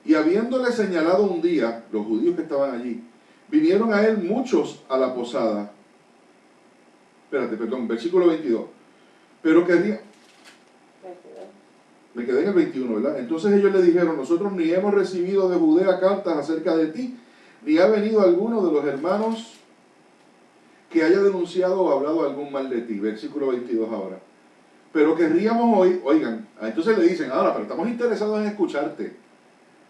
y habiéndole señalado un día, los judíos que estaban allí, vinieron a él muchos a la posada. Espérate, perdón, versículo 22. Pero quería... Me quedé en el 21, ¿verdad? Entonces ellos le dijeron, nosotros ni hemos recibido de Judea cartas acerca de ti, ni ha venido alguno de los hermanos que haya denunciado o hablado algún mal de ti. Versículo 22 ahora. Pero querríamos oír, oigan, entonces le dicen, ahora, pero estamos interesados en escucharte,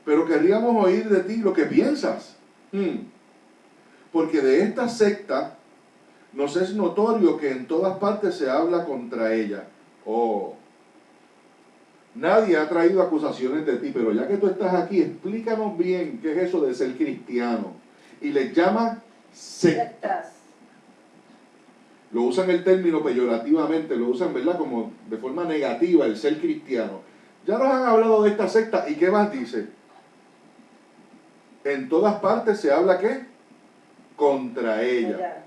pero querríamos oír de ti lo que piensas. Porque de esta secta nos es notorio que en todas partes se habla contra ella. Nadie ha traído acusaciones de ti, pero ya que tú estás aquí, explícanos bien qué es eso de ser cristiano. Y les llama secta. Lo usan el término peyorativamente, lo usan, ¿verdad?, como de forma negativa, el ser cristiano. Ya nos han hablado de esta secta, ¿y qué más dice? En todas partes se habla, ¿qué? Contra ella.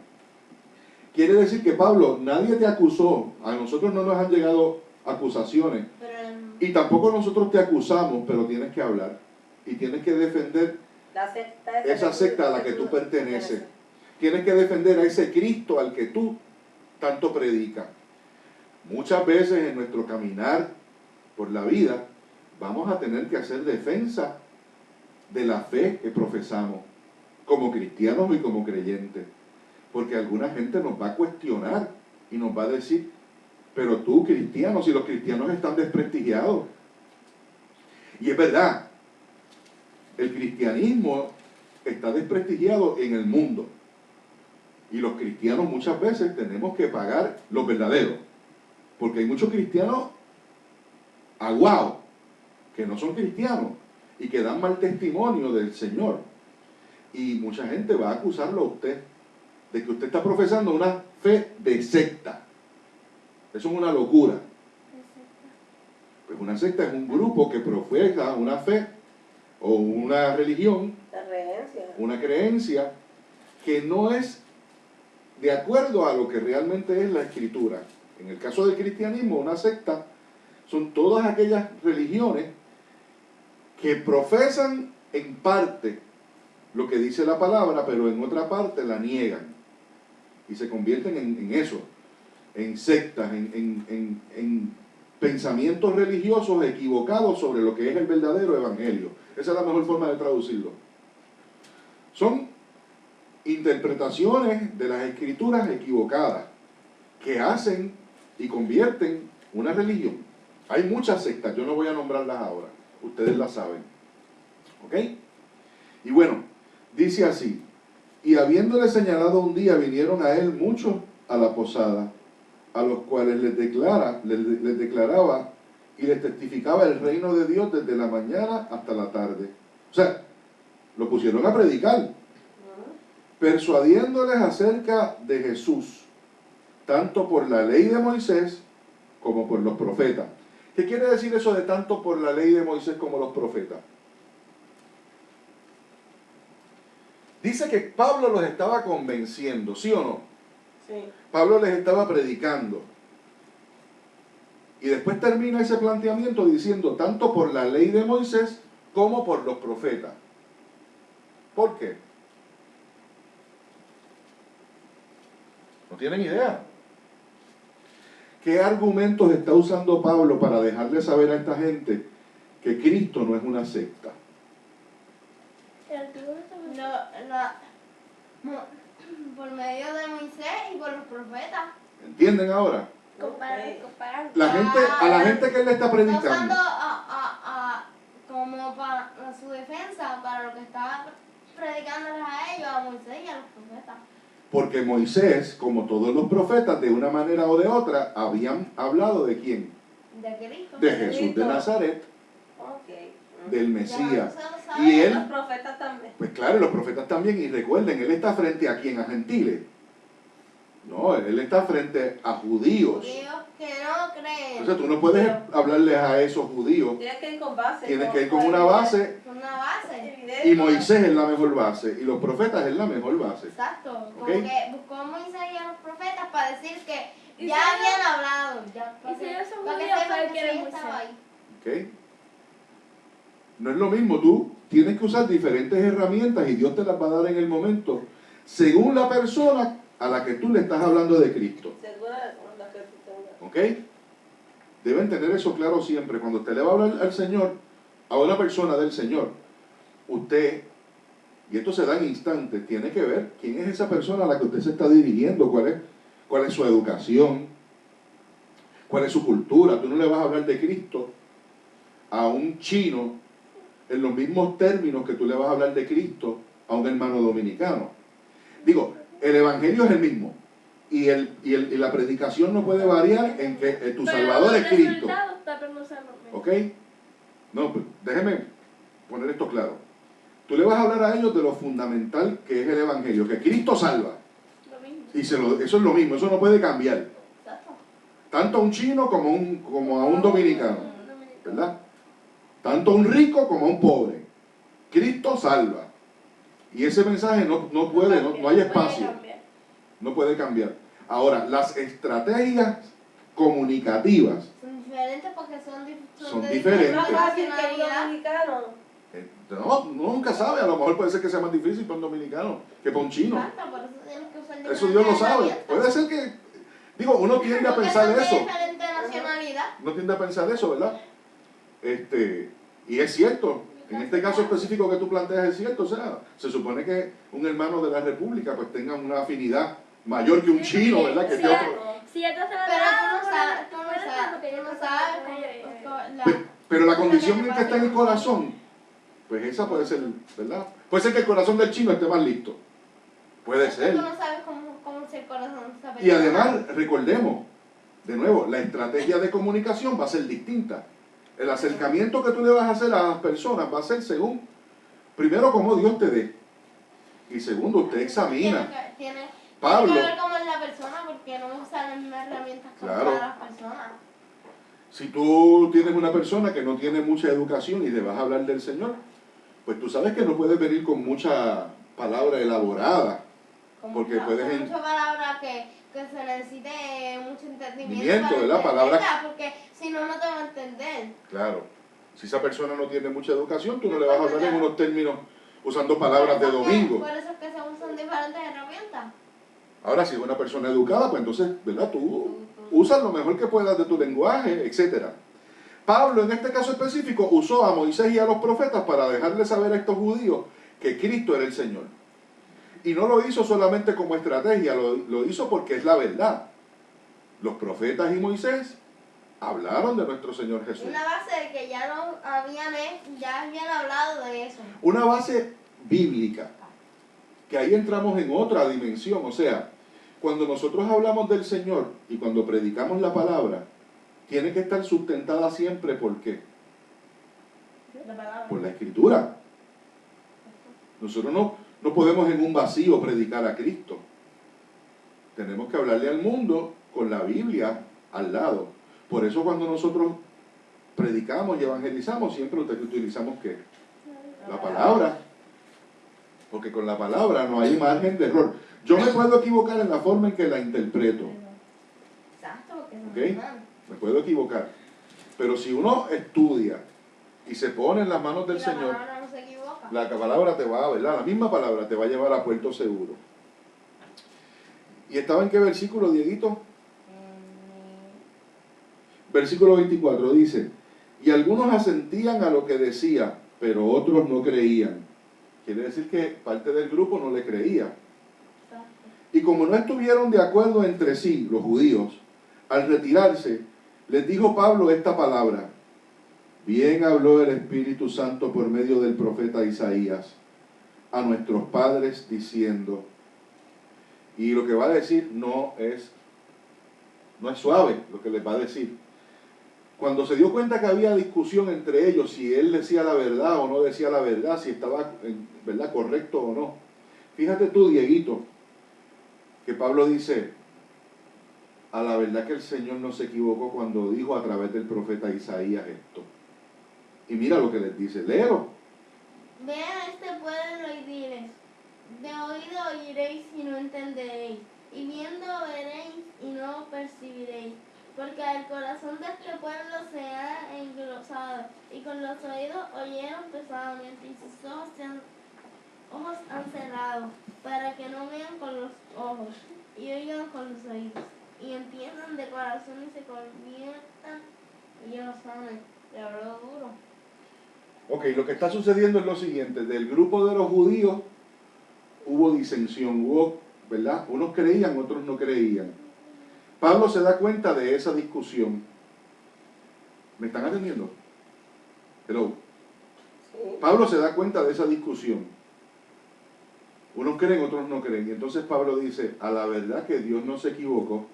Quiere decir que, Pablo, nadie te acusó, a nosotros no nos han llegado acusaciones, y tampoco nosotros te acusamos, pero tienes que hablar, y tienes que defender esa secta a la que tú perteneces. Tienes que defender a ese Cristo al que tú tanto predicas. Muchas veces en nuestro caminar por la vida vamos a tener que hacer defensa de la fe que profesamos como cristianos y como creyentes, porque alguna gente nos va a cuestionar y nos va a decir, pero tú cristiano, si los cristianos están desprestigiados. Y es verdad, el cristianismo está desprestigiado en el mundo. Y los cristianos muchas veces tenemos que pagar los verdaderos. Porque hay muchos cristianos aguados que no son cristianos y que dan mal testimonio del Señor. Y mucha gente va a acusarlo a usted de que usted está profesando una fe de secta. Eso es una locura. Pues una secta es un grupo que profesa una fe o una religión, una creencia que no es de acuerdo a lo que realmente es la Escritura. En el caso del cristianismo, una secta son todas aquellas religiones que profesan en parte lo que dice la palabra, pero en otra parte la niegan. Y se convierten en eso, en sectas, en pensamientos religiosos equivocados sobre lo que es el verdadero evangelio. Esa es la mejor forma de traducirlo. Son interpretaciones de las escrituras equivocadas que hacen y convierten una religión. Hay muchas sectas, yo no voy a nombrarlas ahora, ustedes las saben. ¿Ok? Y bueno, dice así: y habiéndole señalado un día, vinieron a él muchos a la posada, a los cuales les declaraba y les testificaba el reino de Dios desde la mañana hasta la tarde. O sea, lo pusieron a predicar, persuadiéndoles acerca de Jesús, tanto por la ley de Moisés como por los profetas. ¿Qué quiere decir eso de tanto por la ley de Moisés como los profetas? Dice que Pablo los estaba convenciendo, ¿sí o no? Sí. Pablo les estaba predicando. Y después termina ese planteamiento diciendo tanto por la ley de Moisés como por los profetas. ¿Por qué? ¿No tienen idea? ¿Qué argumentos está usando Pablo para dejarle saber a esta gente que Cristo no es una secta? Por medio de Moisés y por los profetas. ¿Entienden ahora? Comparar. A la gente que él le está predicando. Usando como para su defensa, para lo que estaba predicándoles a ellos, a Moisés y a los profetas. Porque Moisés, como todos los profetas, de una manera o de otra, habían hablado ¿de quién? De Cristo. De Jesús de Nazaret, del Mesías. Y Los él, profetas también. pues claro, los profetas también, y recuerden, él está frente a quién, a gentiles. No, él está frente a judíos. Judíos que no creen. Entonces tú no puedes hablarles a esos judíos. Tienes que ir con base. Tienes que ir con una base, Una base. y Moisés es la mejor base, y los profetas es la mejor base. Exacto. Como ¿Ok? que buscó a Moisés y a los profetas para decir que Y ya si habían ellos- hablado. Ya, y si ellos son para que judíos, sepan ¿saben que quién es sí Moisés? estaba ahí. ¿Ok? No es lo mismo, tú tienes que usar diferentes herramientas y Dios te las va a dar en el momento, según la persona a la que tú le estás hablando de Cristo. Segura la que tú tengas. ¿Ok? Deben tener eso claro siempre. Cuando usted le va a hablar al Señor, a una persona del Señor, usted, y esto se da en instantes, tiene que ver quién es esa persona a la que usted se está dirigiendo, cuál es su educación, cuál es su cultura. Tú no le vas a hablar de Cristo a un chino en los mismos términos que tú le vas a hablar de Cristo a un hermano dominicano. Digo, el evangelio es el mismo, y la predicación no puede variar en que tu Salvador es Cristo. ¿Ok? No, pues déjeme poner esto claro. Tú le vas a hablar a ellos de lo fundamental que es el evangelio, que Cristo salva. Y eso es lo mismo, eso no puede cambiar. Exacto. Tanto a un chino como a un dominicano, ¿verdad? Tanto a un rico como a un pobre. Cristo salva. Y ese mensaje no hay espacio. No puede cambiar. Ahora, las estrategias comunicativas Son diferentes porque Son de diferentes. Es más fácil que un nacionalidad. dominicano. no, nunca sabe, a lo mejor puede ser que sea más difícil para un dominicano que para un chino. Exacto, por eso tienes que usar Eso Dios lo sabe. herramientas. Puede ser que, digo, uno tiende a Porque pensar son de eso. diferente nacionalidad. Uno tiende a pensar eso, ¿verdad? Y es cierto. En este caso específico que tú planteas es cierto. O sea, se supone que un hermano de la República pues tenga una afinidad mayor que un chino, ¿verdad? Que Sí, este otro. Si esto se lo Pero da, tú no sabes Pero la condición en que está en el corazón, pues esa puede ser, ¿verdad? Puede ser que el corazón del chino esté más listo. Puede ser. Tú no sabes cómo es el corazón de esa persona. Y además, recordemos, de nuevo, la estrategia de comunicación va a ser distinta. El acercamiento que tú le vas a hacer a las personas va a ser según, primero, cómo Dios te dé. Y segundo, usted examina. Tiene Pablo, que ver cómo es la persona, porque no usa las mismas herramientas con Claro. todas las personas. si tú tienes una persona que no tiene mucha educación y le vas a hablar del Señor, pues tú sabes que no puedes venir con mucha palabra elaborada. Porque puedes mucha palabra que se necesite mucho entendimiento Entendimiento, para ¿verdad? Palabras. entenderla, porque si no, no te va a entender. Claro, si esa persona no tiene mucha educación, tú no le vas a hablar en unos términos usando palabras de domingo. Por eso es que se usan diferentes herramientas. Ahora, si es una persona educada, pues entonces, ¿verdad? Tú usas lo mejor que puedas de tu lenguaje, etc. Pablo, en este caso específico, usó a Moisés y a los profetas para dejarle saber a estos judíos que Cristo era el Señor. Y no lo hizo solamente como estrategia, lo hizo porque es la verdad. Los profetas y Moisés hablaron de nuestro Señor Jesús. Una base de que ya habían hablado de eso. Una base bíblica, que ahí entramos en otra dimensión. O sea, cuando nosotros hablamos del Señor y cuando predicamos la palabra, tiene que estar sustentada siempre, ¿por qué? La palabra. Por la Escritura. Nosotros no podemos en un vacío predicar a Cristo. Tenemos que hablarle al mundo con la Biblia al lado. Por eso cuando nosotros predicamos y evangelizamos, siempre utilizamos ¿qué? La palabra. Porque con la palabra no hay margen de error. Yo me puedo equivocar en la forma en que la interpreto. Exacto, porque es ¿Ok? normal. Me puedo equivocar. Pero si uno estudia y se pone en las manos del Y la Señor, palabra no se equivoca. la palabra te va a, ¿verdad? La misma palabra te va a llevar a puerto seguro. ¿Y estaba en qué versículo, Dieguito? Versículo 24 dice: y algunos asentían a lo que decía, pero otros no creían. Quiere decir que parte del grupo no le creía. Y como no estuvieron de acuerdo entre sí, los judíos, al retirarse, les dijo Pablo esta palabra: bien habló el Espíritu Santo por medio del profeta Isaías a nuestros padres diciendo. Y lo que va a decir no es suave, lo que les va a decir. Cuando se dio cuenta que había discusión entre ellos, si él decía la verdad o no decía la verdad, si estaba ¿verdad? Correcto o no. Fíjate tú, Dieguito, que Pablo dice: a la verdad que el Señor no se equivocó cuando dijo a través del profeta Isaías esto. Y mira lo que les dice, léelo. Ve a este pueblo y diles: de oído oiréis y no entenderéis, y viendo veréis y no percibiréis. Porque el corazón de este pueblo se ha engrosado, y con los oídos oyeron pesadamente, y sus ojos han cerrado, para que no vean con los ojos, y oigan con los oídos, y entiendan de corazón y se conviertan, y yo no saben. Le habló duro. Ok, lo que está sucediendo es lo siguiente: del grupo de los judíos hubo disensión, ¿verdad? Unos creían, otros no creían. Pablo se da cuenta de esa discusión. ¿Me están atendiendo? Hello. Pablo se da cuenta de esa discusión. Unos creen, otros no creen. Y entonces Pablo dice: a la verdad que Dios no se equivocó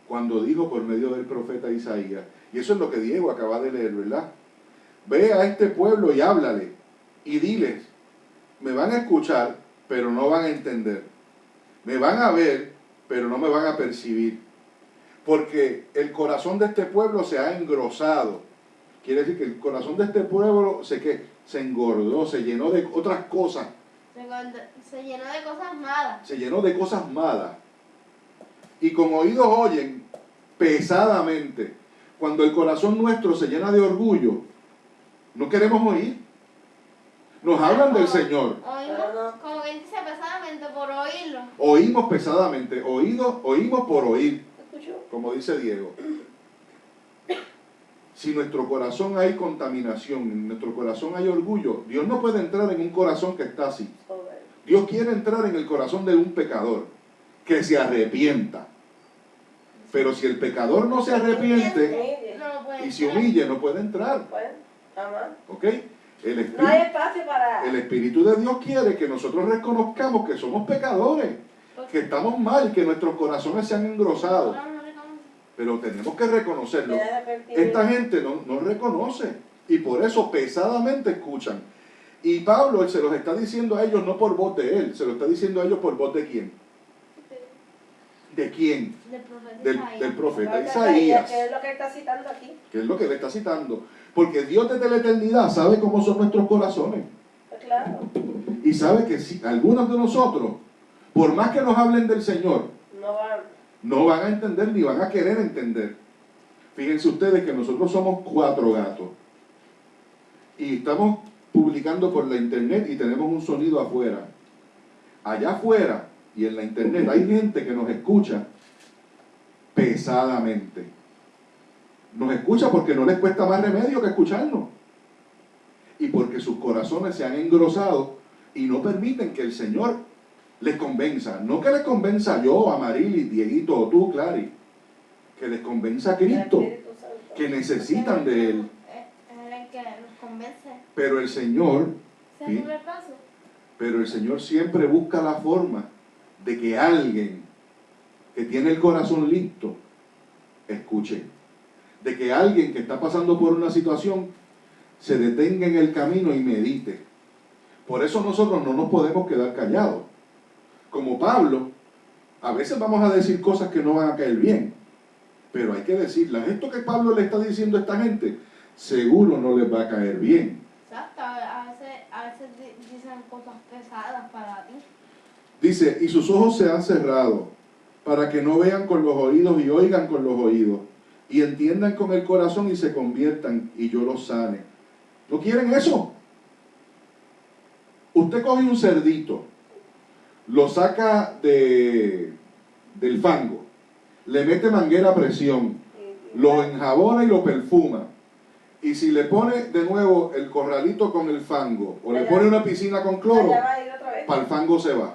cuando dijo por medio del profeta Isaías. Y eso es lo que Diego acaba de leer, ¿verdad? Ve a este pueblo y háblale y diles: me van a escuchar, pero no van a entender. Me van a ver, pero no me van a percibir. Porque el corazón de este pueblo se ha engrosado. Quiere decir que el corazón de este pueblo se engordó, se llenó de otras cosas. Se llenó de cosas malas. Se llenó de cosas malas. Y con oídos oyen pesadamente. Cuando el corazón nuestro se llena de orgullo, no queremos oír. Nos hablan del Señor. Oímos, como quien dice, pesadamente por oírlo. Oímos pesadamente. Oímos por oír. Como dice Diego. Si en nuestro corazón hay contaminación, en nuestro corazón hay orgullo, Dios no puede entrar en un corazón que está así. Dios quiere entrar en el corazón de un pecador que se arrepienta. Pero si el pecador no se arrepiente y se humille, no puede entrar. ¿Ok? No hay espacio para... El Espíritu de Dios quiere que nosotros reconozcamos que somos pecadores, que estamos mal, que nuestros corazones se han engrosado. Pero tenemos que reconocerlo. Esta gente no reconoce y por eso pesadamente escuchan. Y Pablo se los está diciendo a ellos no por voz de él, se lo está diciendo a ellos por voz de quién. ¿De quién? Del profeta Isaías. ¿Qué es lo que está citando aquí? ¿Qué es lo que le está citando? Porque Dios desde la eternidad sabe cómo son nuestros corazones. Claro. Y sabe que si algunos de nosotros por más que nos hablen del Señor, No van. no van a entender ni van a querer entender. Fíjense ustedes que nosotros somos 4 gatos y estamos publicando por la internet y tenemos un sonido afuera. Allá afuera y en la internet hay gente que nos escucha pesadamente. Nos escucha porque no les cuesta más remedio que escucharnos. Y porque sus corazones se han engrosado y no permiten que el Señor les convenza. No que les convenza yo, Amarilis, Dieguito o tú, Clary. Que les convenza a Cristo. Que necesitan de Él. Es el que nos convence. Pero el Señor, Ese es el ¿sí? primer paso. Pero el Señor siempre busca la forma de que alguien que tiene el corazón listo escuche. De que alguien que está pasando por una situación se detenga en el camino y medite. Por eso nosotros no nos podemos quedar callados. Como Pablo, a veces vamos a decir cosas que no van a caer bien, pero hay que decirlas. Esto que Pablo le está diciendo a esta gente, seguro no les va a caer bien. Exacto, a veces dicen cosas pesadas para ti. Dice, y sus ojos se han cerrado, para que no vean con los oídos y oigan con los oídos, y entiendan con el corazón y se conviertan, y yo los sane. ¿No quieren eso? Usted coge un cerdito, lo saca del fango, le mete manguera a presión, lo enjabona y lo perfuma. Y si le pone de nuevo el corralito con el fango, o le pone una piscina con cloro, Allá va a ir otra vez. para el fango se va.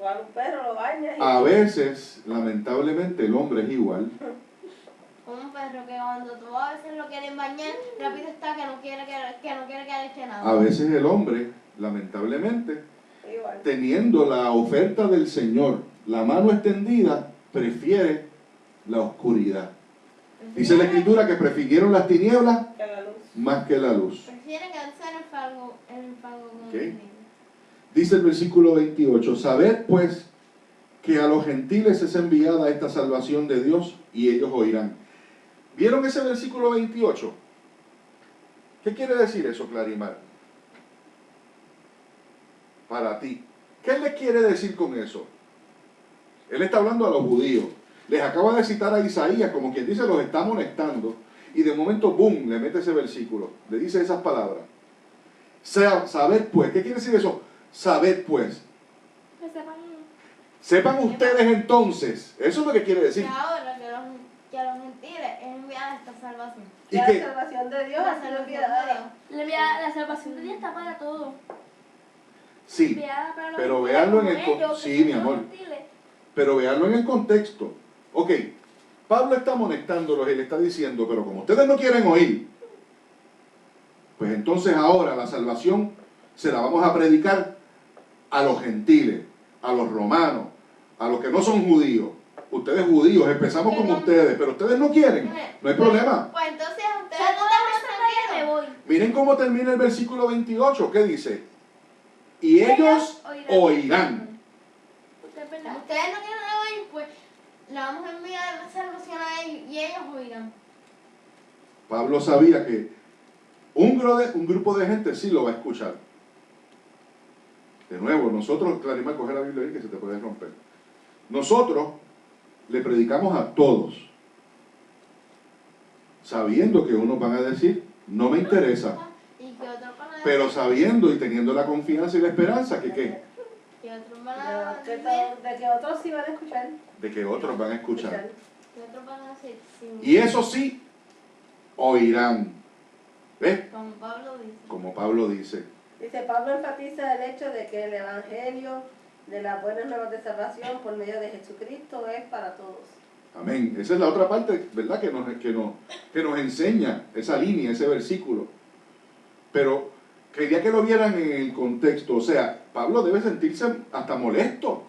O a un perro lo bañas. A veces, lamentablemente, el hombre es igual. Un perro que cuando tú a veces lo quieres bañar, rápido está que no quiere que le eche nada. A veces el hombre, lamentablemente, Igual. teniendo la oferta del Señor, la mano extendida, prefiere la oscuridad. Dice la Escritura que prefirieron las tinieblas Que la luz. más que la luz. Prefiere quedarse en el fango con Ok. el niño. Dice el versículo 28, sabed pues que a los gentiles es enviada esta salvación de Dios y ellos oirán. ¿Vieron ese versículo 28? ¿Qué quiere decir eso, Clarimar? Para ti. ¿Qué le quiere decir con eso? Él está hablando a los judíos. Les acaba de citar a Isaías, como quien dice, los está amonestando. Y de momento, boom, le mete ese versículo. Le dice esas palabras. Sabed pues. ¿Qué quiere decir eso? Sabed pues. Que Sepan ustedes entonces. Eso es lo que quiere decir. que ahora que a los gentiles es enviada esta salvación. ¿Y Ya qué? la salvación de Dios La ha sido salvación de enviada. Dios. La salvación de Dios está para todo. Sí. Enviada para los Pero gentiles véanlo en como el ellos, sí, que mi son amor. gentiles. Pero veanlo en el contexto. Ok, Pablo está amonestándolos y le está diciendo, pero como ustedes no quieren oír, pues entonces ahora la salvación se la vamos a predicar a los gentiles, a los romanos, a los que no son judíos. Ustedes judíos, empezamos con ustedes, pero ustedes no quieren, no hay problema. Pues entonces a ustedes Se no puede están me voy. Miren cómo termina el versículo 28, ¿qué dice? Y ellos oirán. Usted es verdad. Ustedes no quieren oír, pues le vamos a enviar la salvación a ellos y ellos oirán. Pablo sabía que un grupo de gente sí lo va a escuchar. De nuevo, nosotros, Clarimar, coge la Biblia ahí que se te puede romper. Nosotros le predicamos a todos, sabiendo que unos van a decir, no me interesa, Y que otros van a decir, pero sabiendo y teniendo la confianza y la esperanza que ¿qué? que otros van a De decir, que otros sí van a escuchar. De que otros van a escuchar. que otros van a decir, sí, Y eso sí, oirán. ¿Ves? como Pablo dice. Como Pablo dice. Dice, Pablo enfatiza el hecho de que el evangelio de las buenas nuevas de salvación por medio de Jesucristo es para todos. Amén. Esa es la otra parte, ¿verdad? Que nos enseña esa línea, ese versículo. Pero quería que lo vieran en el contexto. O sea, Pablo debe sentirse hasta molesto.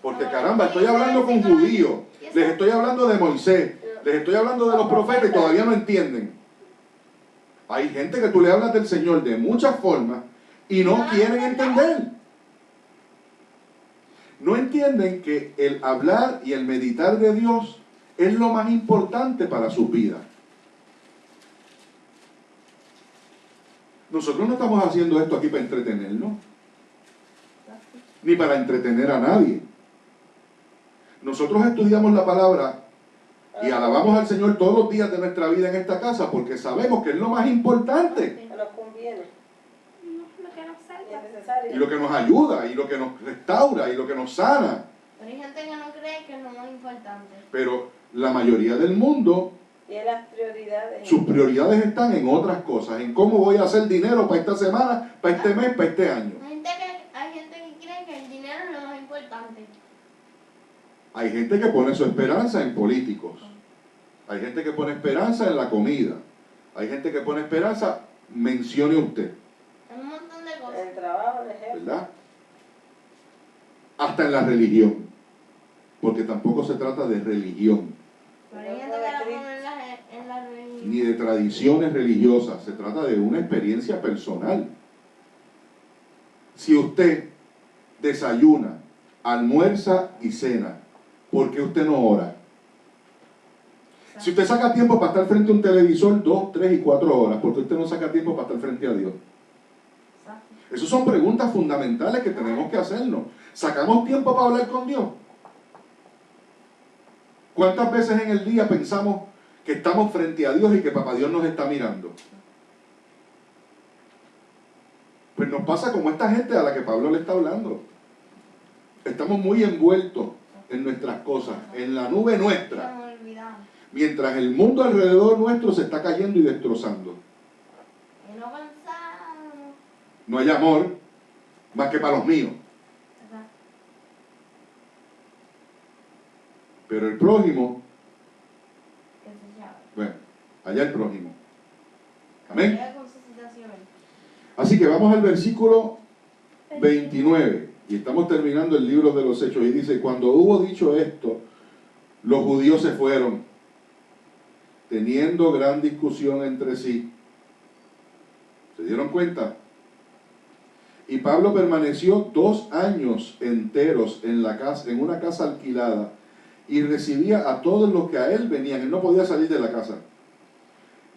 Porque caramba, estoy hablando con judíos, les estoy hablando de Moisés, les estoy hablando de los profetas y todavía no entienden. Hay gente que tú le hablas del Señor de muchas formas y no quieren entender. No entienden que el hablar y el meditar de Dios es lo más importante para sus vidas. Nosotros no estamos haciendo esto aquí para entretenernos. ni para entretener a nadie. Nosotros estudiamos la palabra y alabamos al Señor todos los días de nuestra vida en esta casa porque sabemos que es lo más importante. Que nos conviene. Lo que nos Y salva. es necesario. Y lo que nos ayuda, y lo que nos restaura, y lo que nos sana. Pero hay gente que no cree que es lo más importante. Pero la mayoría del mundo, Y es las prioridades. sus prioridades están en otras cosas, en cómo voy a hacer dinero para esta semana, para este mes, para este año. Hay gente que cree que el dinero es lo más importante. Hay gente que pone su esperanza en políticos. Hay gente que pone esperanza en la comida. Hay gente que pone esperanza, mencione usted, Hay un montón de cosas. El trabajo, el ejemplo. ¿verdad? Hasta en la religión. Porque tampoco se trata de religión, Pero hay gente que la pone en la religión. ni de tradiciones religiosas. Se trata de una experiencia personal. Si usted desayuna, almuerza y cena, ¿por qué usted no ora? Si usted saca tiempo para estar frente a un televisor 2, 3 y 4 horas, ¿por qué usted no saca tiempo para estar frente a Dios? Exacto. Esas son preguntas fundamentales que tenemos que hacernos. ¿Sacamos tiempo para hablar con Dios? ¿Cuántas veces en el día pensamos que estamos frente a Dios y que Papá Dios nos está mirando? Pues nos pasa como esta gente a la que Pablo le está hablando. Estamos muy envueltos en nuestras cosas, en la nube nuestra, Me olvidamos. mientras el mundo alrededor nuestro se está cayendo y destrozando. Y no pensamos. No hay amor más que para los míos. ¿Verdad? Pero el prójimo, Que se llama. bueno, allá el prójimo. Amén. Llega con sus situaciones. Así que vamos al versículo 29 y estamos terminando el libro de los Hechos y dice: cuando hubo dicho esto, los judíos se fueron, teniendo gran discusión entre sí. ¿Se dieron cuenta? Y Pablo permaneció 2 años enteros en una casa alquilada y recibía a todos los que a él venían. Él no podía salir de la casa,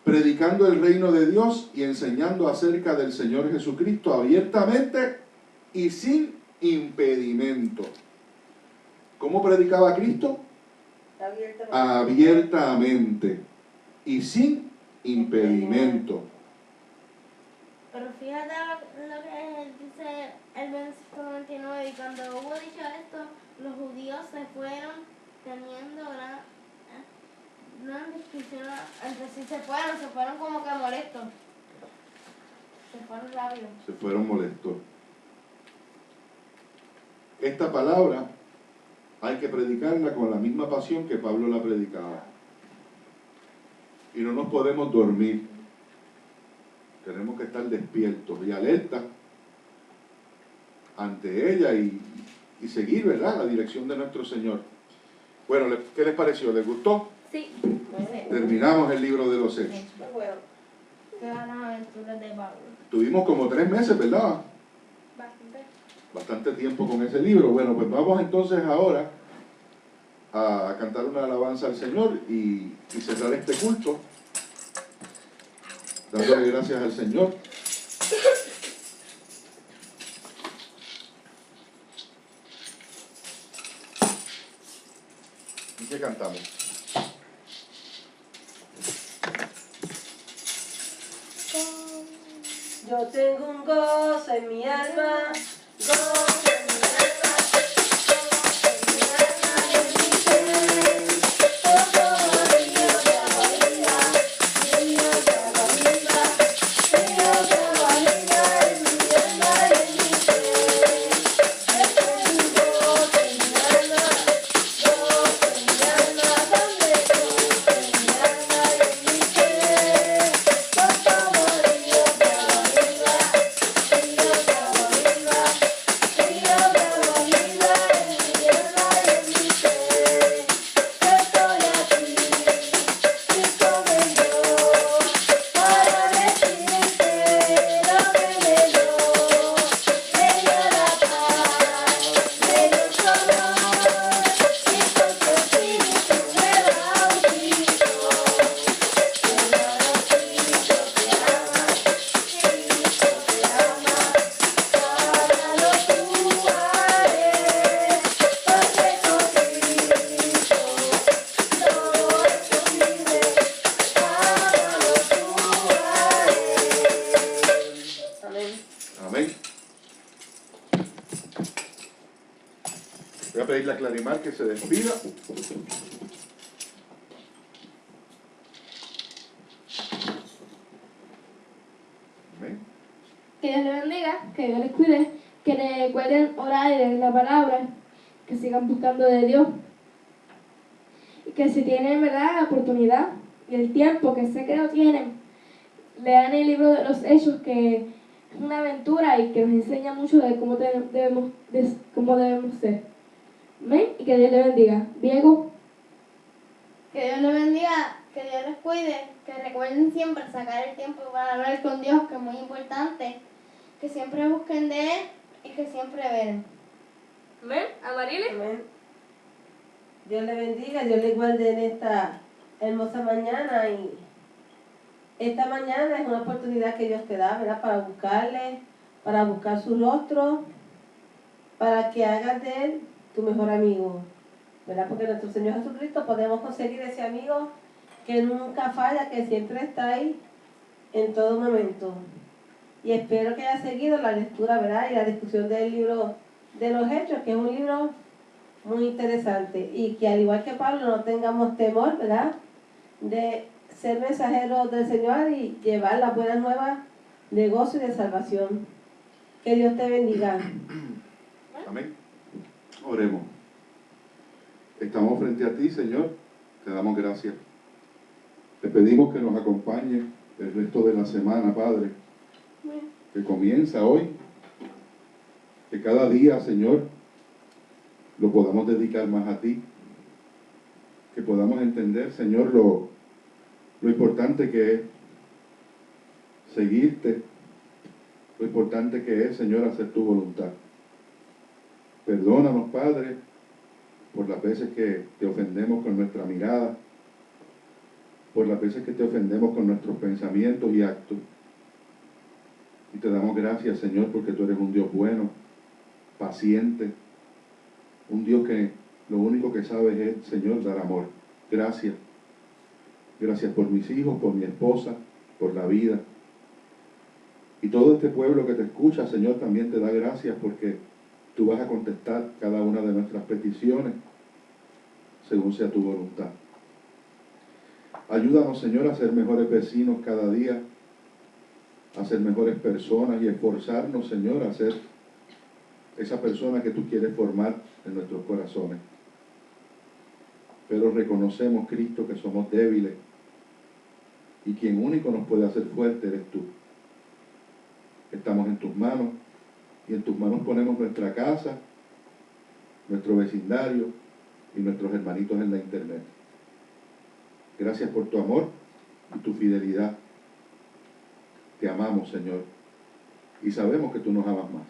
predicando el reino de Dios y enseñando acerca del Señor Jesucristo abiertamente y sin impedimento. ¿Cómo predicaba Cristo? Abiertamente y sin impedimento. Pero fíjate lo que dice el versículo 29. Y cuando hubo dicho esto, los judíos se fueron teniendo gran discusión entre sí. Se fueron como que molestos. Se fueron rápido. Se fueron molestos. Esta palabra hay que predicarla con la misma pasión que Pablo la predicaba. Y no nos podemos dormir. Tenemos que estar despiertos y alertas ante ella y seguir, ¿verdad?, la dirección de nuestro Señor. Bueno, ¿qué les pareció? ¿Les gustó? Sí. Terminamos el libro de los Hechos. Muy bueno. Todas las aventuras de Pablo. Tuvimos como 3 meses, ¿verdad? Bastante tiempo con ese libro. Bueno, pues vamos entonces ahora a cantar una alabanza al Señor y cerrar este culto, dándole gracias al Señor. ¿Y qué cantamos? Yo tengo un gozo en mi alma, gozo en mi alma, gozo en mi alma y en mi ser. Todo río de agua viva, río de agua viva, río de agua viva en mi alma y en mi ser. Yo tengo un gozo en mi alma, gozo en mi alma, donde gozo en mi alma y en mi ser. Todo río de agua viva, río de agua viva, río Voy a pedirle a Clarimar que se despida. Amén. Que Dios les bendiga, que Dios les cuide, que recuerden orar y leer la palabra, que sigan buscando de Dios. Y que si tienen, ¿verdad?, la oportunidad y el tiempo, que sé que lo tienen, lean el libro de los Hechos, que es una aventura y que nos enseña mucho de cómo debemos ser. Amén. Y que Dios les bendiga. Diego. Que Dios les bendiga, que Dios les cuide, que recuerden siempre sacar el tiempo para hablar con Dios, que es muy importante, que siempre busquen de Él y que siempre velen. Amén. Amarilis. Amén. Dios le bendiga, Dios le guarde en esta hermosa mañana. Y esta mañana es una oportunidad que Dios te da, ¿verdad?, para buscarle, para buscar su rostro, para que hagas de Él tu mejor amigo, ¿verdad? Porque nuestro Señor Jesucristo podemos conseguir ese amigo que nunca falla, que siempre está ahí en todo momento. Y espero que haya seguido la lectura, ¿verdad?, y la discusión del libro de los Hechos, que es un libro muy interesante, y que al igual que Pablo no tengamos temor, ¿verdad?, de ser mensajeros del Señor y llevar las buenas nuevas de gozo y de salvación. Que Dios te bendiga. Amén. Oremos. Estamos frente a ti, Señor. Te damos gracias. Te pedimos que nos acompañe el resto de la semana, Padre, que comienza hoy. Que cada día, Señor, lo podamos dedicar más a ti. Que podamos entender, Señor, lo importante que es seguirte. Lo importante que es, Señor, hacer tu voluntad. Perdónanos, Padre, por las veces que te ofendemos con nuestra mirada, por las veces que te ofendemos con nuestros pensamientos y actos. Y te damos gracias, Señor, porque tú eres un Dios bueno, paciente, un Dios que lo único que sabes es, Señor, dar amor. Gracias. Gracias por mis hijos, por mi esposa, por la vida. Y todo este pueblo que te escucha, Señor, también te da gracias porque tú vas a contestar cada una de nuestras peticiones según sea tu voluntad. Ayúdanos, Señor, a ser mejores vecinos cada día, a ser mejores personas y esforzarnos, Señor, a ser esa persona que tú quieres formar en nuestros corazones. Pero reconocemos, Cristo, que somos débiles y quien único nos puede hacer fuerte eres tú. Estamos en tus manos y en tus manos ponemos nuestra casa, nuestro vecindario y nuestros hermanitos en la internet. Gracias por tu amor y tu fidelidad. Te amamos, Señor, y sabemos que tú nos amas más.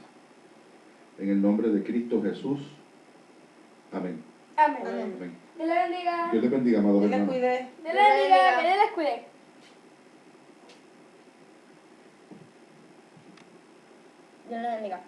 En el nombre de Cristo Jesús. Amén. Amén. Amén. Dios les bendiga. Dios les bendiga, amados Dios le hermanos. cuide. Dios les bendiga. Que Dios les cuide. Dios les bendiga.